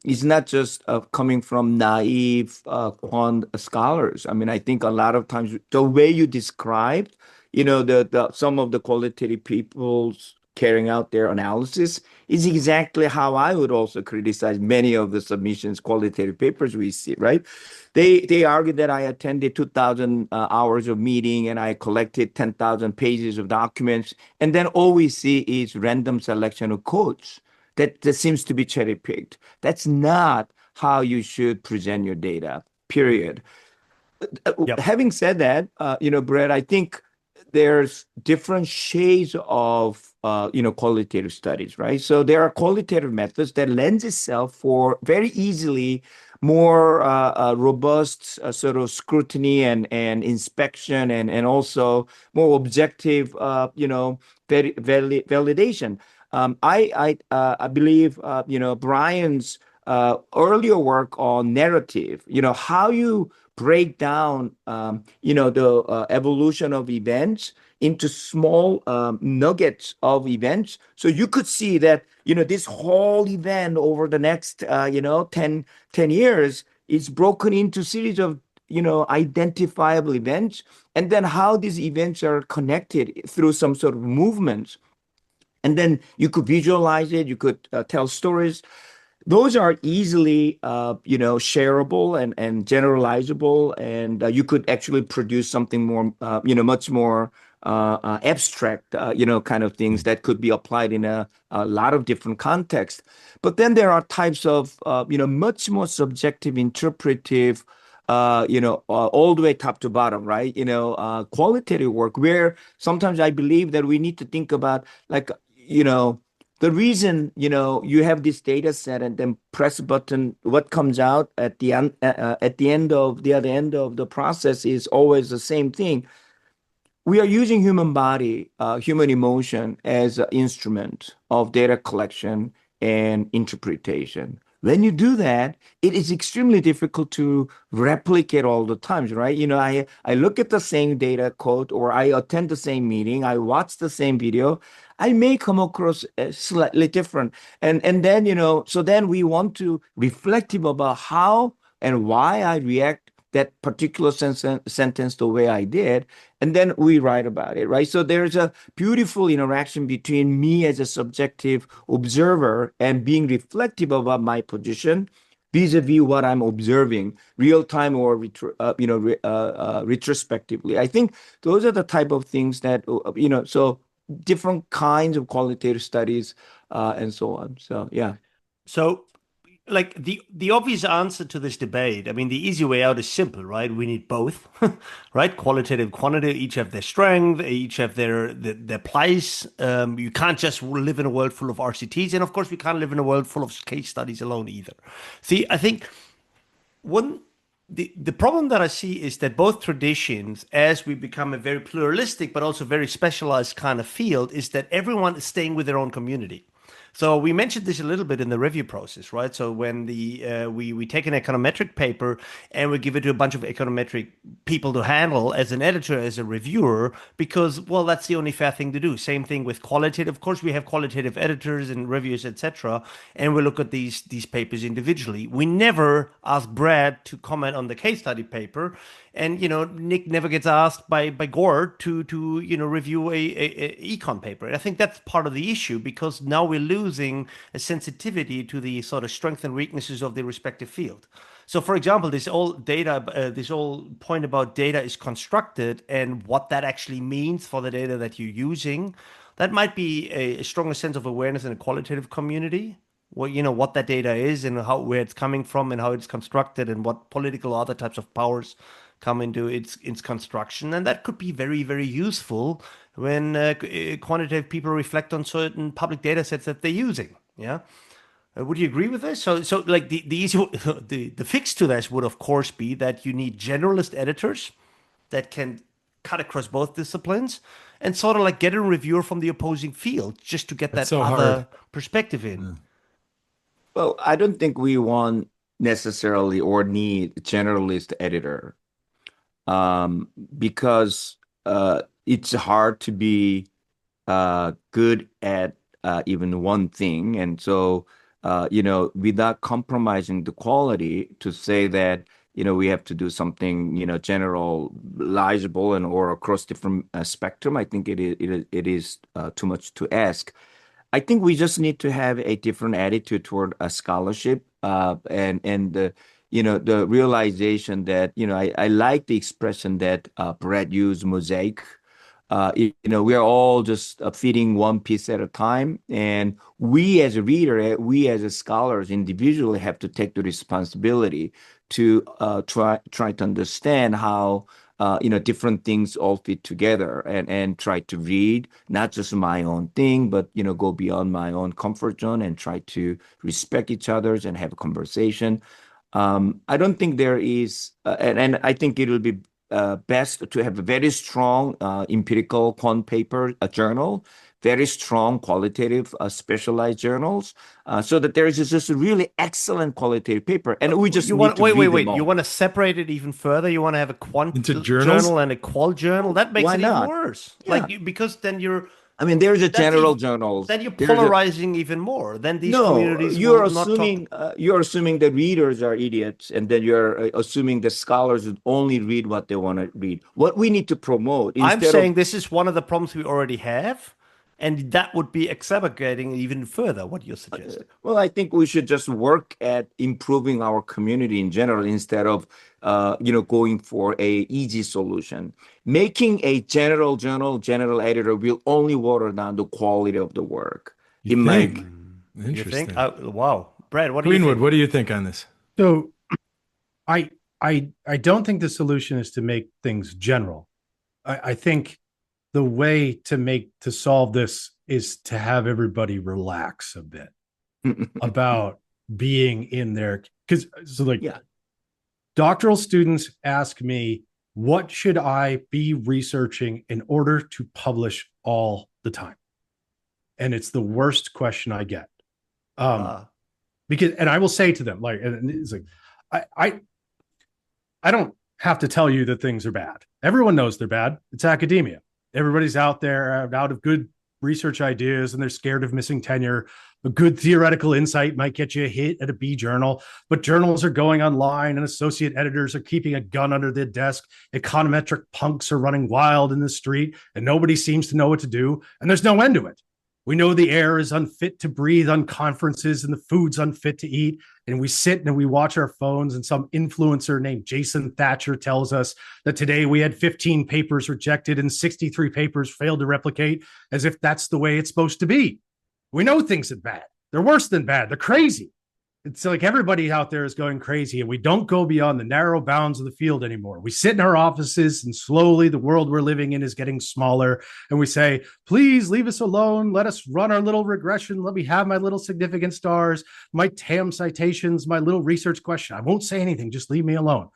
S4: is not just coming from naive quant scholars. I mean, I think a lot of times the way you described, some of the qualitative people's carrying out their analysis is exactly how I would also criticize many of the submissions, qualitative papers we see, right? They argue that I attended 2,000 hours of meeting and I collected 10,000 pages of documents, and then all we see is random selection of quotes that seems to be cherry-picked. That's not how you should present your data, period. Yep. Having said that, Brett, I think there's different shades of qualitative studies, right? So there are qualitative methods that lends itself for very easily more robust sort of scrutiny and inspection and also more objective, validation. I believe, Brian's earlier work on narrative, how you break down, the evolution of events into small nuggets of events. So you could see that, this whole event over the next, 10 years is broken into series of, identifiable events, and then how these events are connected through some sort of movements. And then you could visualize it, you could tell stories. Those are easily, shareable and generalizable, and you could actually produce something more, much more abstract, kind of things that could be applied in a lot of different contexts. But then there are types of, much more subjective, interpretive, all the way top to bottom, right? Qualitative work where sometimes I believe that we need to think about, like, the reason, you have this data set and then press a button, what comes out at the end, at the other end of the process is always the same thing. We are using human body, human emotion as an instrument of data collection and interpretation. When you do that, it is extremely difficult to replicate all the times, right? I look at the same data code or I attend the same meeting, I watch the same video, I may come across slightly different. And then, so then we want to reflective about how and why I react that particular sentence the way I did, and then we write about it, right? So there's a beautiful interaction between me as a subjective observer and being reflective about my position vis-a-vis what I'm observing, real time or retrospectively. I think those are the type of things that so different kinds of qualitative studies and so on. So yeah.
S2: So like the obvious answer to this debate, I mean, the easy way out is simple, right? We need both, right? Qualitative, quantitative, each have their strength, each have their place. You can't just live in a world full of RCTs, and of course, we can't live in a world full of case studies alone either. See, I think one the problem that I see is that both traditions, as we become a very pluralistic but also very specialized kind of field, is that everyone is staying with their own community. So we mentioned this a little bit in the review process, right? So when we take an econometric paper and we give it to a bunch of econometric people to handle as an editor, as a reviewer, because well, that's the only fair thing to do. Same thing with qualitative. Of course, we have qualitative editors and reviewers, etc., and we look at these papers individually. We never ask Brad to comment on the case study paper, and Nick never gets asked by Gord to review a econ paper. And I think that's part of the issue, because now we're losing a sensitivity to the sort of strengths and weaknesses of the respective field. So, for example, this whole point about data is constructed and what that actually means for the data that you're using, that might be a stronger sense of awareness in a qualitative community. Well, what that data is and where it's coming from and how it's constructed and what political or other types of powers come into its construction. And that could be very, very useful when quantitative people reflect on certain public data sets that they're using. Yeah. Would you agree with this? So like the easy the fix to this would of course be that you need generalist editors that can cut across both disciplines and sort of like get a reviewer from the opposing field just to get
S1: That's
S2: that
S1: so
S2: other
S1: hard.
S2: perspective in.
S4: Well, I don't think we want necessarily or need a generalist editor, because it's hard to be good at even one thing. And so, without compromising the quality, to say that, we have to do something, generalizable and or across different spectrum, I think it is too much to ask. I think we just need to have a different attitude toward a scholarship, and the realization that I like the expression that Brett used, mosaic. We are all just feeding one piece at a time, and we as a reader, we as a scholars individually have to take the responsibility to try to understand how different things all fit together, and try to read not just my own thing, but go beyond my own comfort zone and try to respect each other's and have a conversation. I don't think there is, and I think it will be best to have a very strong empirical quant paper, a journal, very strong qualitative specialized journals, so that there is just a really excellent qualitative paper, and we just
S2: You
S4: need
S2: want
S4: to
S2: wait, wait,
S4: read them
S2: wait. You
S4: all.
S2: want to separate it even further? You want to have a quant
S1: Into journals?
S2: journal and a qual journal? That makes
S4: Why
S2: it even
S4: not?
S2: worse.
S4: Yeah.
S2: Because then
S4: I mean, there's a
S2: that's
S4: general
S2: even
S4: journals.
S2: then you're
S4: There's a
S2: polarizing even more. Then these
S4: No,
S2: communities will not talk.
S4: you're assuming that readers are idiots, and then you're assuming that scholars would only read what they want to read. What we need to promote
S2: I'm
S4: instead of
S2: saying this is one of the problems we already have, and that would be exacerbating even further what you're suggesting.
S4: well, I think we should just work at improving our community in general instead of going for a easy solution. Making a general journal, general editor will only water down the quality of the work.
S1: You
S4: In my
S1: think?
S2: You think?
S1: Interesting.
S2: Wow, Brad, what do you
S1: Greenwood,
S2: think?
S1: what do you think on this?
S3: So I I don't think the solution is to make things general. I think the way to solve this is to have everybody relax a bit about being in there. Because
S4: Yeah.
S3: doctoral students ask me, what should I be researching in order to publish all the time? And it's the worst question I get. Um,
S2: Uh,
S3: because, and I will say to them, like, and it's like, I, I don't have to tell you that things are bad. Everyone knows they're bad. It's academia. Everybody's out there out of good research ideas and they're scared of missing tenure. A good theoretical insight might get you a hit at a B journal, but journals are going online and associate editors are keeping a gun under their desk. Econometric punks are running wild in the street and nobody seems to know what to do. And there's no end to it. We know the air is unfit to breathe on conferences and the food's unfit to eat. And we sit and we watch our phones and some influencer named Jason Thatcher tells us that today we had 15 papers rejected and 63 papers failed to replicate, as if that's the way it's supposed to be. We know things are bad. They're worse than bad. They're crazy. It's like everybody out there is going crazy and we don't go beyond the narrow bounds of the field anymore. We sit in our offices and slowly the world we're living in is getting smaller. And we say, please leave us alone. Let us run our little regression. Let me have my little significant stars, my TAM citations, my little research question. I won't say anything. Just leave me alone.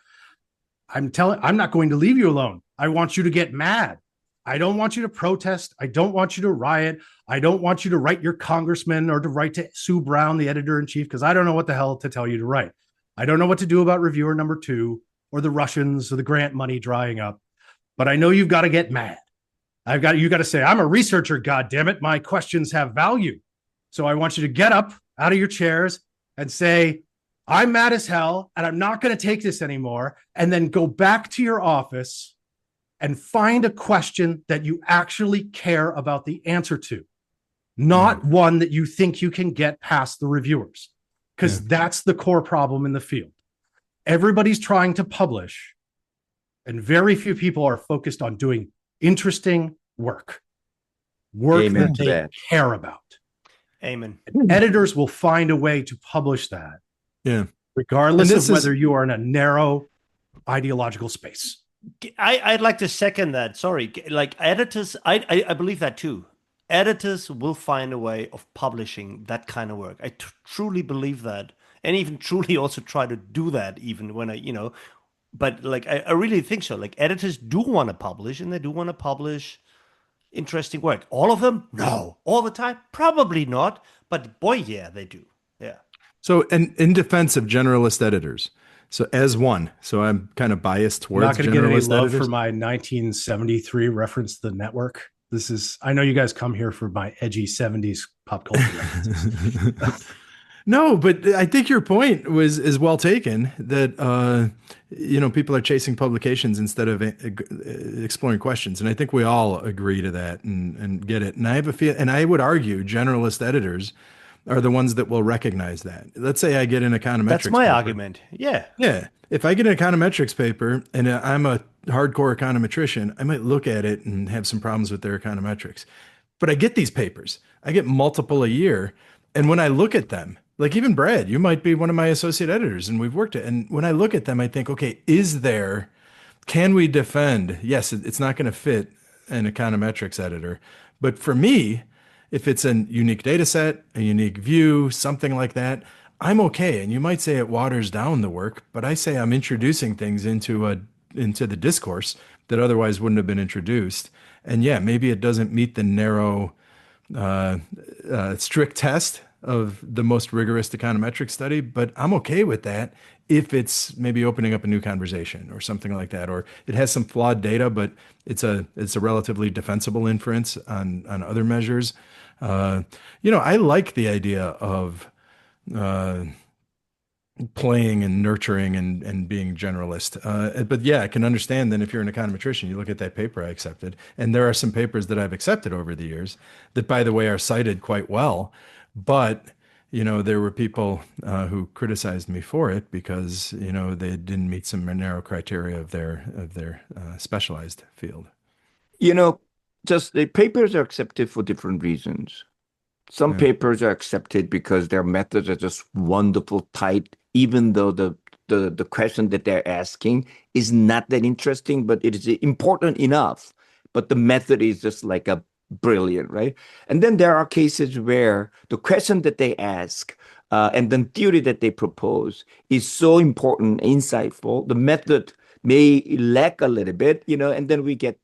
S3: I'm not going to leave you alone. I want you to get mad. I don't want you to protest. I don't want you to riot. I don't want you to write your congressman or to write to Sue Brown, the editor-in-chief, because I don't know what the hell to tell you to write. I don't know what to do about reviewer number 2 or the Russians or the grant money drying up. But I know you've got to get mad. You got to say, I'm a researcher, goddammit. My questions have value. So I want you to get up out of your chairs and say, I'm mad as hell and I'm not going to take this anymore. And then go back to your office and find a question that you actually care about the answer to, not one that you think you can get past the reviewers, because that's the core problem in the field. Everybody's trying to publish, and very few people are focused on doing interesting work
S4: Amen
S3: that they care about.
S2: Amen.
S3: Editors will find a way to publish that, regardless of whether you are in a narrow ideological space.
S2: I'd like to second that. Sorry, like editors, I believe that too. Editors will find a way of publishing that kind of work. I truly believe that, and even truly also try to do that. Even when but like I really think so. Like editors do want to publish, and they do want to publish interesting work. All of them? No. All the time? Probably not. But boy, yeah, they do. Yeah.
S1: So, and in defense of generalist editors. So as one, so I'm kind of biased towards
S3: not going to get any love
S1: editors.
S3: for my 1973 reference to the network. I know you guys come here for my edgy 70s pop culture references.
S1: No, but I think your point is well taken that, people are chasing publications instead of exploring questions. And I think we all agree to that and get it. And I have a feel, and I would argue generalist editors are the ones that will recognize that. Let's say I get an econometrics
S2: That's my
S1: paper.
S2: argument. Yeah.
S1: Yeah. If I get an econometrics paper and I'm a hardcore econometrician, I might look at it and have some problems with their econometrics. But I get these papers. I get multiple a year. And when I look at them, like even Brad, you might be one of my associate editors and we've worked it. And when I look at them, I think, okay, can we defend? Yes, it's not going to fit an econometrics editor. But for me, if it's a unique data set, a unique view, something like that, I'm okay. And you might say it waters down the work, but I say I'm introducing things into the discourse that otherwise wouldn't have been introduced. And yeah, maybe it doesn't meet the narrow, strict test of the most rigorous econometric study, but I'm okay with that if it's maybe opening up a new conversation or something like that, or it has some flawed data, but it's a relatively defensible inference on other measures. I like the idea of playing and nurturing and being generalist. But yeah, I can understand then if you're an econometrician, you look at that paper I accepted, and there are some papers that I've accepted over the years that, by the way, are cited quite well. But, there were people who criticized me for it because, they didn't meet some narrow criteria of their specialized field.
S4: Just the papers are accepted for different reasons. Some papers are accepted because their methods are just wonderful, tight, even though the question that they're asking is not that interesting, but it is important enough. But the method is just like a brilliant, right? And then there are cases where the question that they ask and the theory that they propose is so important, insightful. The method may lack a little bit, and then we get,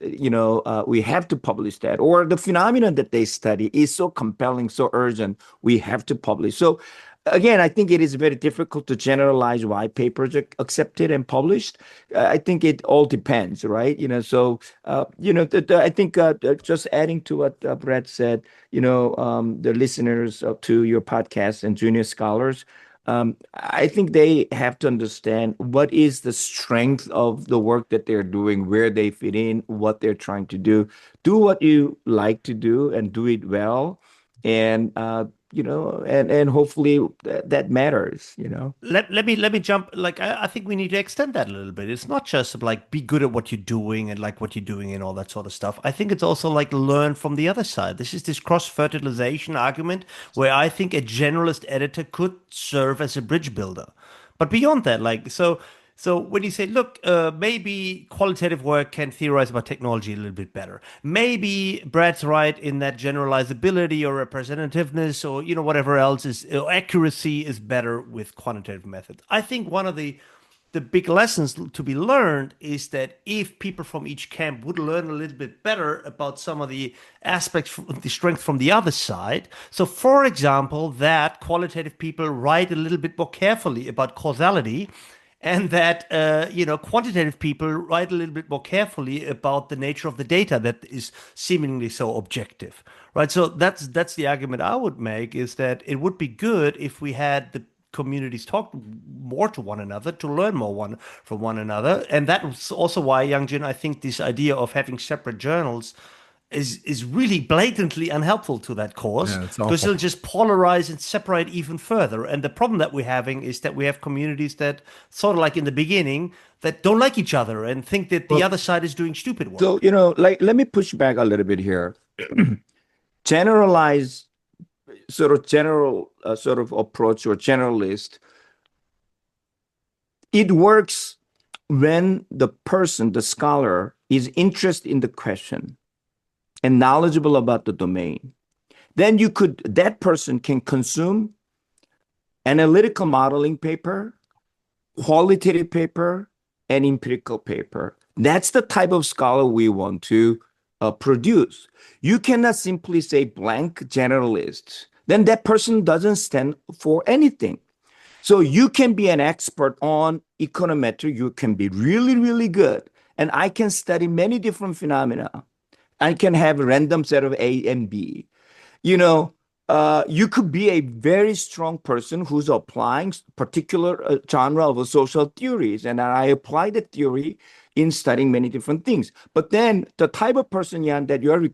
S4: we have to publish that. Or the phenomenon that they study is so compelling, so urgent, we have to publish. So again, I think it is very difficult to generalize why papers are accepted and published. I think it all depends, right? I think just adding to what Brett said, the listeners to your podcast and junior scholars, I think they have to understand what is the strength of the work that they're doing, where they fit in, what they're trying to do. Do what you like to do and do it well. And and hopefully that matters.
S2: Let me jump. Like I think we need to extend that a little bit. It's not just like be good at what you're doing and like what you're doing and all that sort of stuff. I think it's also like learn from the other side. This is this cross-fertilization argument where I think a generalist editor could serve as a bridge builder. But beyond that, like so when you say, look, maybe qualitative work can theorize about technology a little bit better. Maybe Brad's right in that generalizability or representativeness or whatever else is accuracy is better with quantitative methods. I think one of the big lessons to be learned is that if people from each camp would learn a little bit better about some of the aspects, the strength from the other side. So, for example, that qualitative people write a little bit more carefully about causality, and that quantitative people write a little bit more carefully about the nature of the data that is seemingly so objective, right? So that's the argument I would make, is that it would be good if we had the communities talk more to one another, to learn more from one another. And that's also why, Youngjin, I think this idea of having separate journals is really blatantly unhelpful to that cause, because it'll just polarize and separate even further. And the problem that we're having is that we have communities that, sort of like in the beginning, that don't like each other and think that the other side is doing stupid work.
S4: So, let me push back a little bit here. General sort of approach or generalist, it works when the person, the scholar, is interested in the question and knowledgeable about the domain. Then that person can consume analytical modeling paper, qualitative paper, and empirical paper. That's the type of scholar we want to produce. You cannot simply say blank generalist. Then that person doesn't stand for anything. So you can be an expert on econometric. You can be really, really good. And I can study many different phenomena. I can have a random set of A and B. You could be a very strong person who's applying particular genre of social theories, and I apply the theory in studying many different things. But then the type of person, Jan, that you're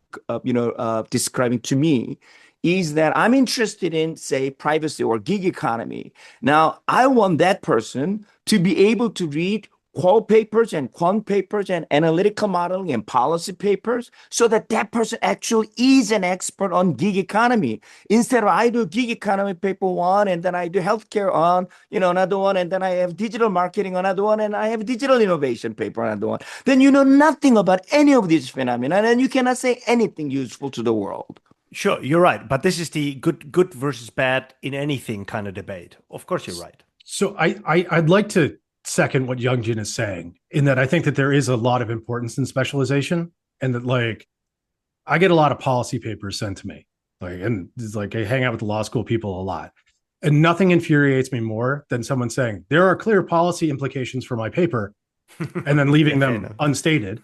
S4: describing to me is that I'm interested in, say, privacy or gig economy. Now, I want that person to be able to read qual papers and quant papers and analytical modeling and policy papers, so that person actually is an expert on gig economy. Instead of I do gig economy paper one, and then I do healthcare on, another one, and then I have digital marketing on another one, and I have digital innovation paper on another one. Then you know nothing about any of these phenomena, and you cannot say anything useful to the world.
S2: Sure, you're right. But this is the good versus bad in anything kind of debate. Of course, you're right.
S3: So I'd like to second what Youngjin is saying, in that I think that there is a lot of importance in specialization, and that, like, I get a lot of policy papers sent to me, and it's like I hang out with the law school people a lot, and nothing infuriates me more than someone saying there are clear policy implications for my paper and then leaving them unstated,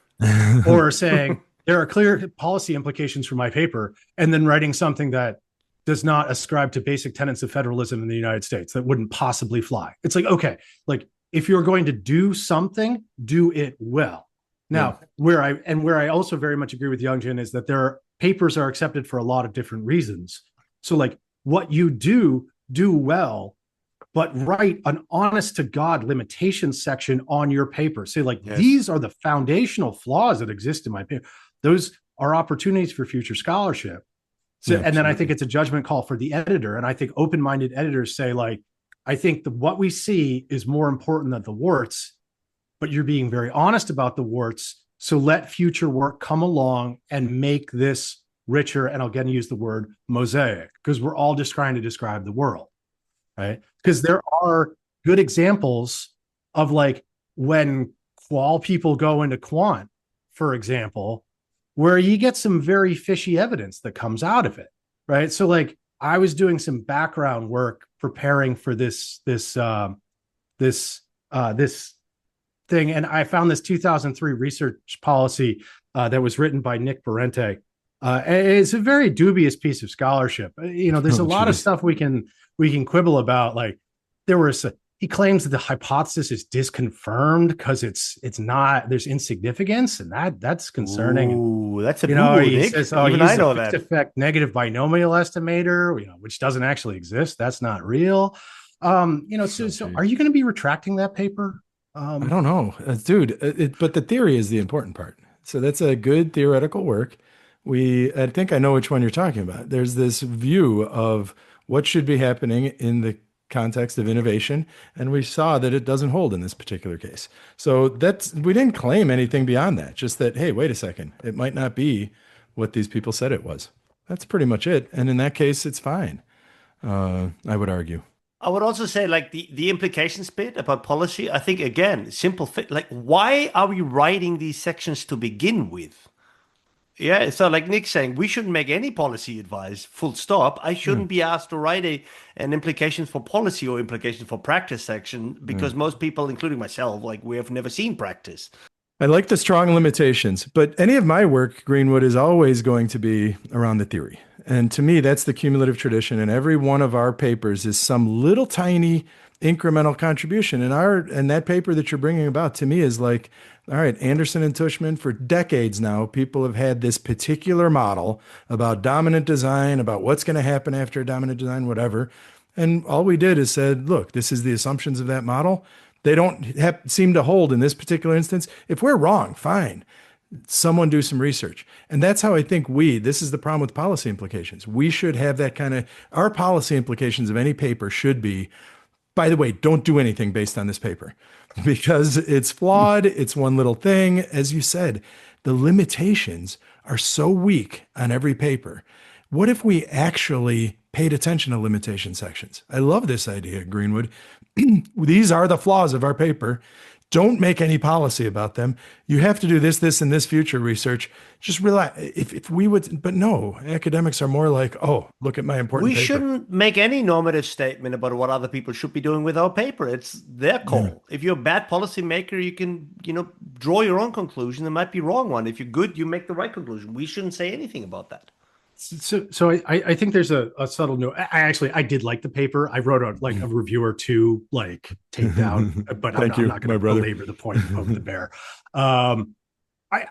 S3: or saying there are clear policy implications for my paper and then writing something that does not ascribe to basic tenets of federalism in the United States that wouldn't possibly fly. It's like, okay, like, if you're going to do something, do it well. Now, where I also very much agree with Youngjin is that papers are accepted for a lot of different reasons. So, like, what you do well, but write an honest to God limitations section on your paper. Say, like, these are the foundational flaws that exist in my paper. Those are opportunities for future scholarship. So, and then I think it's a judgment call for the editor. And I think open-minded editors say, like, I think what we see is more important than the warts, but you're being very honest about the warts. So let future work come along and make this richer. And I'll again use the word mosaic, because we're all just trying to describe the world, right? Because there are good examples of, like, when qual people go into quant, for example, where you get some very fishy evidence that comes out of it, right? So, like, I was doing some background work preparing for this thing, and I found this 2003 research policy that was written by Nick Berente. It's a very dubious piece of scholarship. There's a lot of stuff we can quibble about. Like he claims that the hypothesis is disconfirmed because it's not, there's insignificance, and that's concerning.
S2: Ooh, that's a boo-boo,
S3: he
S2: Nick.
S3: says,
S2: even I know that
S3: effect negative binomial estimator, which doesn't actually exist. That's not real. So are you going to be retracting that paper?
S1: I don't know, dude. But the theory is the important part. So that's a good theoretical work. I think I know which one you're talking about. There's this view of what should be happening in the context of innovation, and we saw that it doesn't hold in this particular case. So we didn't claim anything beyond that, just that, hey, wait a second, it might not be what these people said it was. That's pretty much it. And in that case, it's fine, I would argue.
S2: I would also say, like, the implications bit about policy, I think, again, simple fit. Like, why are we writing these sections to begin with? Yeah, so like Nick's saying, we shouldn't make any policy advice, full stop. I shouldn't be asked to write an implications for policy or implications for practice section, because most people, including myself, like, we have never seen practice.
S1: I like the strong limitations, but any of my work, Greenwood, is always going to be around the theory. And to me, that's the cumulative tradition. And every one of our papers is some little tiny incremental contribution. And that paper that you're bringing about, to me, is like, all right, Anderson and Tushman, for decades now, people have had this particular model about dominant design, about what's going to happen after dominant design, whatever. And all we did is said, look, this is the assumptions of that model. They don't seem to hold in this particular instance. If we're wrong, fine. Someone do some research. And that's how I think this is the problem with policy implications. We should have that kind of, our policy implications of any paper should be, by the way, don't do anything based on this paper because it's flawed. It's one little thing. As you said, the limitations are so weak on every paper. What if we actually paid attention to limitation sections? I love this idea, Greenwood. These are the flaws of our paper. Don't make any policy about them. You have to do this, and this future research. Just relax. If we would, but no, academics are more like, oh, look at my important paper.
S2: We shouldn't make any normative statement about what other people should be doing with our paper. It's their call. Yeah. If you're a bad policymaker, you can, draw your own conclusion. It might be wrong one. If you're good, you make the right conclusion. We shouldn't say anything about that.
S3: So I think there's a subtle note. I did like the paper. I wrote a review or two, take down, but I'm not going to belabor the point and poke the bear. I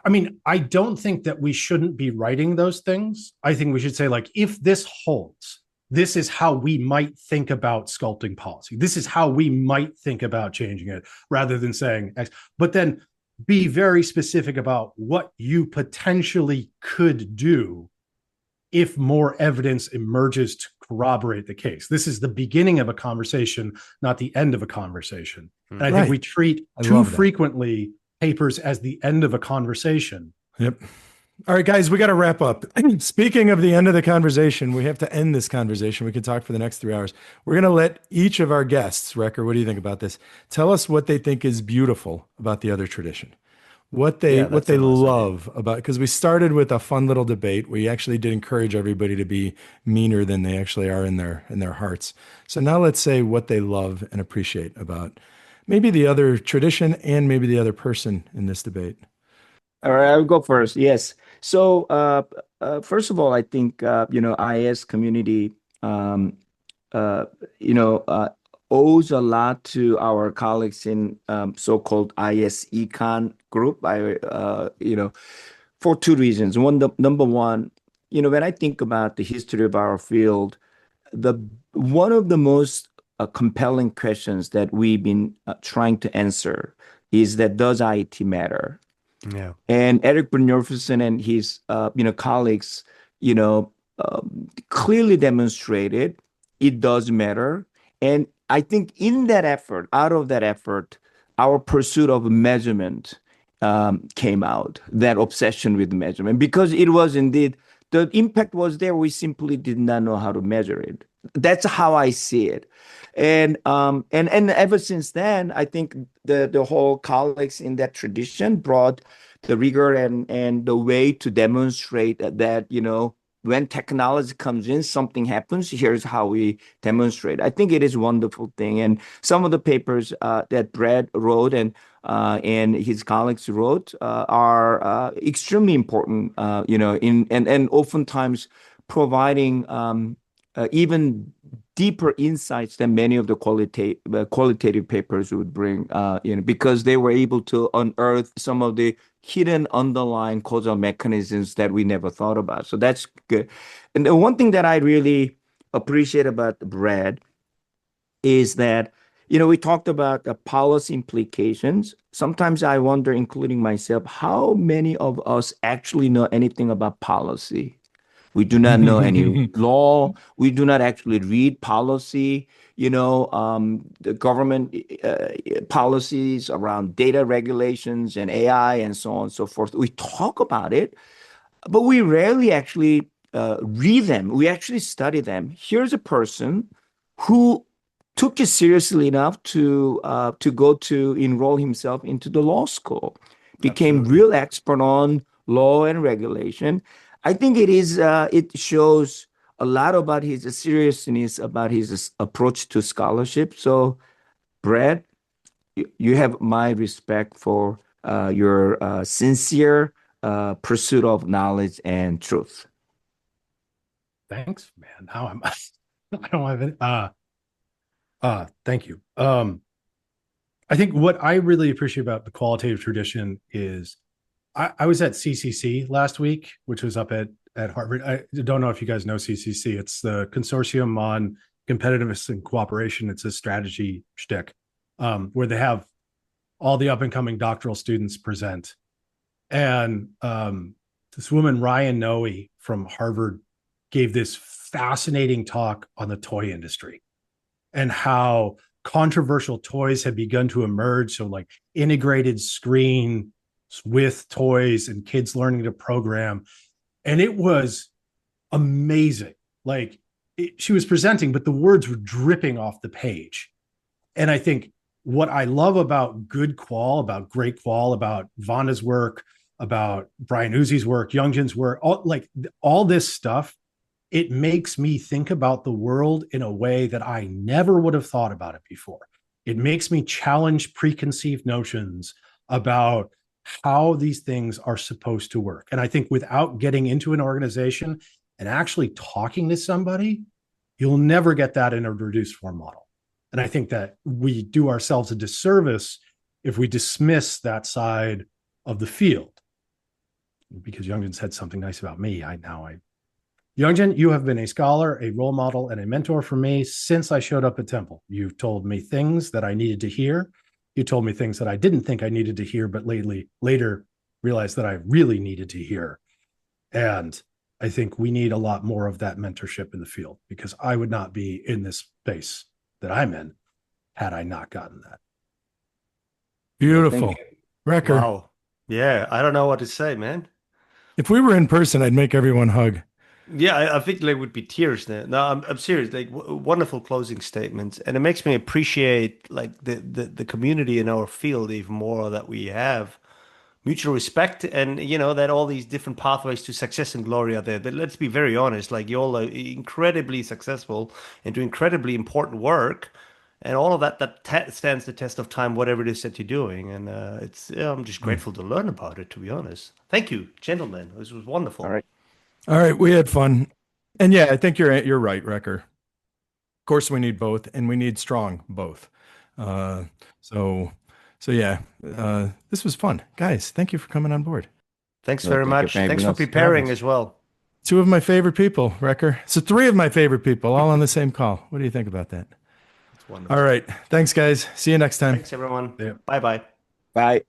S3: mean, I don't think that we shouldn't be writing those things. I think we should say, if this holds, this is how we might think about sculpting policy. This is how we might think about changing it, rather than saying X. But then be very specific about what you potentially could do if more evidence emerges to corroborate the case. This is the beginning of a conversation, not the end of a conversation. And I think we treat too frequently papers as the end of a conversation.
S1: Yep. All right, guys, we got to wrap up. Speaking of the end of the conversation, we have to end this conversation. We can talk for the next 3 hours. We're going to let each of our guests, Wrecker, what do you think about this? Tell us what they think is beautiful about the other tradition. What they love about, because we started with a fun little debate. We actually did encourage everybody to be meaner than they actually are in their hearts. So now let's say what they love and appreciate about maybe the other tradition and maybe the other person in this debate.
S4: All right, I'll go first. Yes. So first of all, I think IS community owes a lot to our colleagues in so-called IS econ group. For two reasons. Number one, when I think about the history of our field, one of the most compelling questions that we've been trying to answer is that, does IT matter?
S2: Yeah.
S4: And Eric Brynjolfsson and his colleagues clearly demonstrated it does matter. And I think out of that effort, our pursuit of measurement came out, that obsession with measurement, because it was indeed, the impact was there. We simply did not know how to measure it. That's how I see it. And ever since then, I think the whole colleagues in that tradition brought the rigor and the way to demonstrate that, when technology comes in, something happens. Here's how we demonstrate. I think it is a wonderful thing. And some of the papers that Brad wrote and his colleagues wrote are extremely important, and oftentimes providing even deeper insights than many of the qualitative papers would bring, because they were able to unearth some of the hidden underlying causal mechanisms that we never thought about. So that's good. And the one thing that I really appreciate about Brad is that, we talked about the policy implications. Sometimes I wonder, including myself, how many of us actually know anything about policy? We do not know any law. We do not actually read policy. The government policies around data regulations and AI and so on and so forth. We talk about it, but we rarely actually read them. We actually study them. Here's a person who took it seriously enough to go to enroll himself into the law school, became real expert on law and regulation. I think it shows a lot about his seriousness about his approach to scholarship. So, Brad, you have my respect for your sincere pursuit of knowledge and truth.
S3: Thanks, man. Now I'm I don't have any. Thank you. I think what I really appreciate about the qualitative tradition is I was at CCC last week, which was up at Harvard. I don't know if you guys know CCC. It's the Consortium on Competitiveness and Cooperation. It's a strategy shtick where they have all the up and coming doctoral students present. And this woman, Ryan Noe from Harvard, gave this fascinating talk on the toy industry and how controversial toys have begun to emerge. So like integrated screen with toys and kids learning to program. And it was amazing. Like she was presenting, but the words were dripping off the page. And I think what I love about good qual, about great qual, about Vonda's work, about Brian Uzi's work, Youngjin's work, all this stuff, it makes me think about the world in a way that I never would have thought about it before. It makes me challenge preconceived notions about how these things are supposed to work. And I think without getting into an organization and actually talking to somebody, you'll never get that in a reduced form model. And I think that we do ourselves a disservice if we dismiss that side of the field. Because Youngjin said something nice about me, Youngjin, you have been a scholar, a role model, and a mentor for me since I showed up at Temple. You've told me things that I needed to hear. You told me things that I didn't think I needed to hear, but later realized that I really needed to hear. And I think we need a lot more of that mentorship in the field, because I would not be in this space that I'm in had I not gotten that.
S1: Beautiful. Wrecker.
S2: Wow. Yeah, I don't know what to say, man.
S1: If we were in person, I'd make everyone hug.
S2: Yeah, I think there would be tears there. No, I'm serious. Like wonderful closing statements, and it makes me appreciate like the community in our field even more, that we have mutual respect, and that all these different pathways to success and glory are there. But let's be very honest. Like you all are incredibly successful and do incredibly important work, and all of that stands the test of time, whatever it is that you're doing. And I'm just grateful to learn about it. To be honest, thank you, gentlemen. This was wonderful.
S1: All right, we had fun. And yeah, I think you're right, Wrecker. Of course, we need both, and we need strong both. So yeah, this was fun. Guys, thank you for coming on board.
S2: Thanks very much. Thanks for preparing as well.
S1: 2 of my favorite people, Wrecker. So 3 of my favorite people, all on the same call. What do you think about that?
S2: That's wonderful.
S1: All right. Thanks, guys. See you next time.
S2: Thanks, everyone.
S3: Yeah.
S2: Bye-bye.
S4: Bye.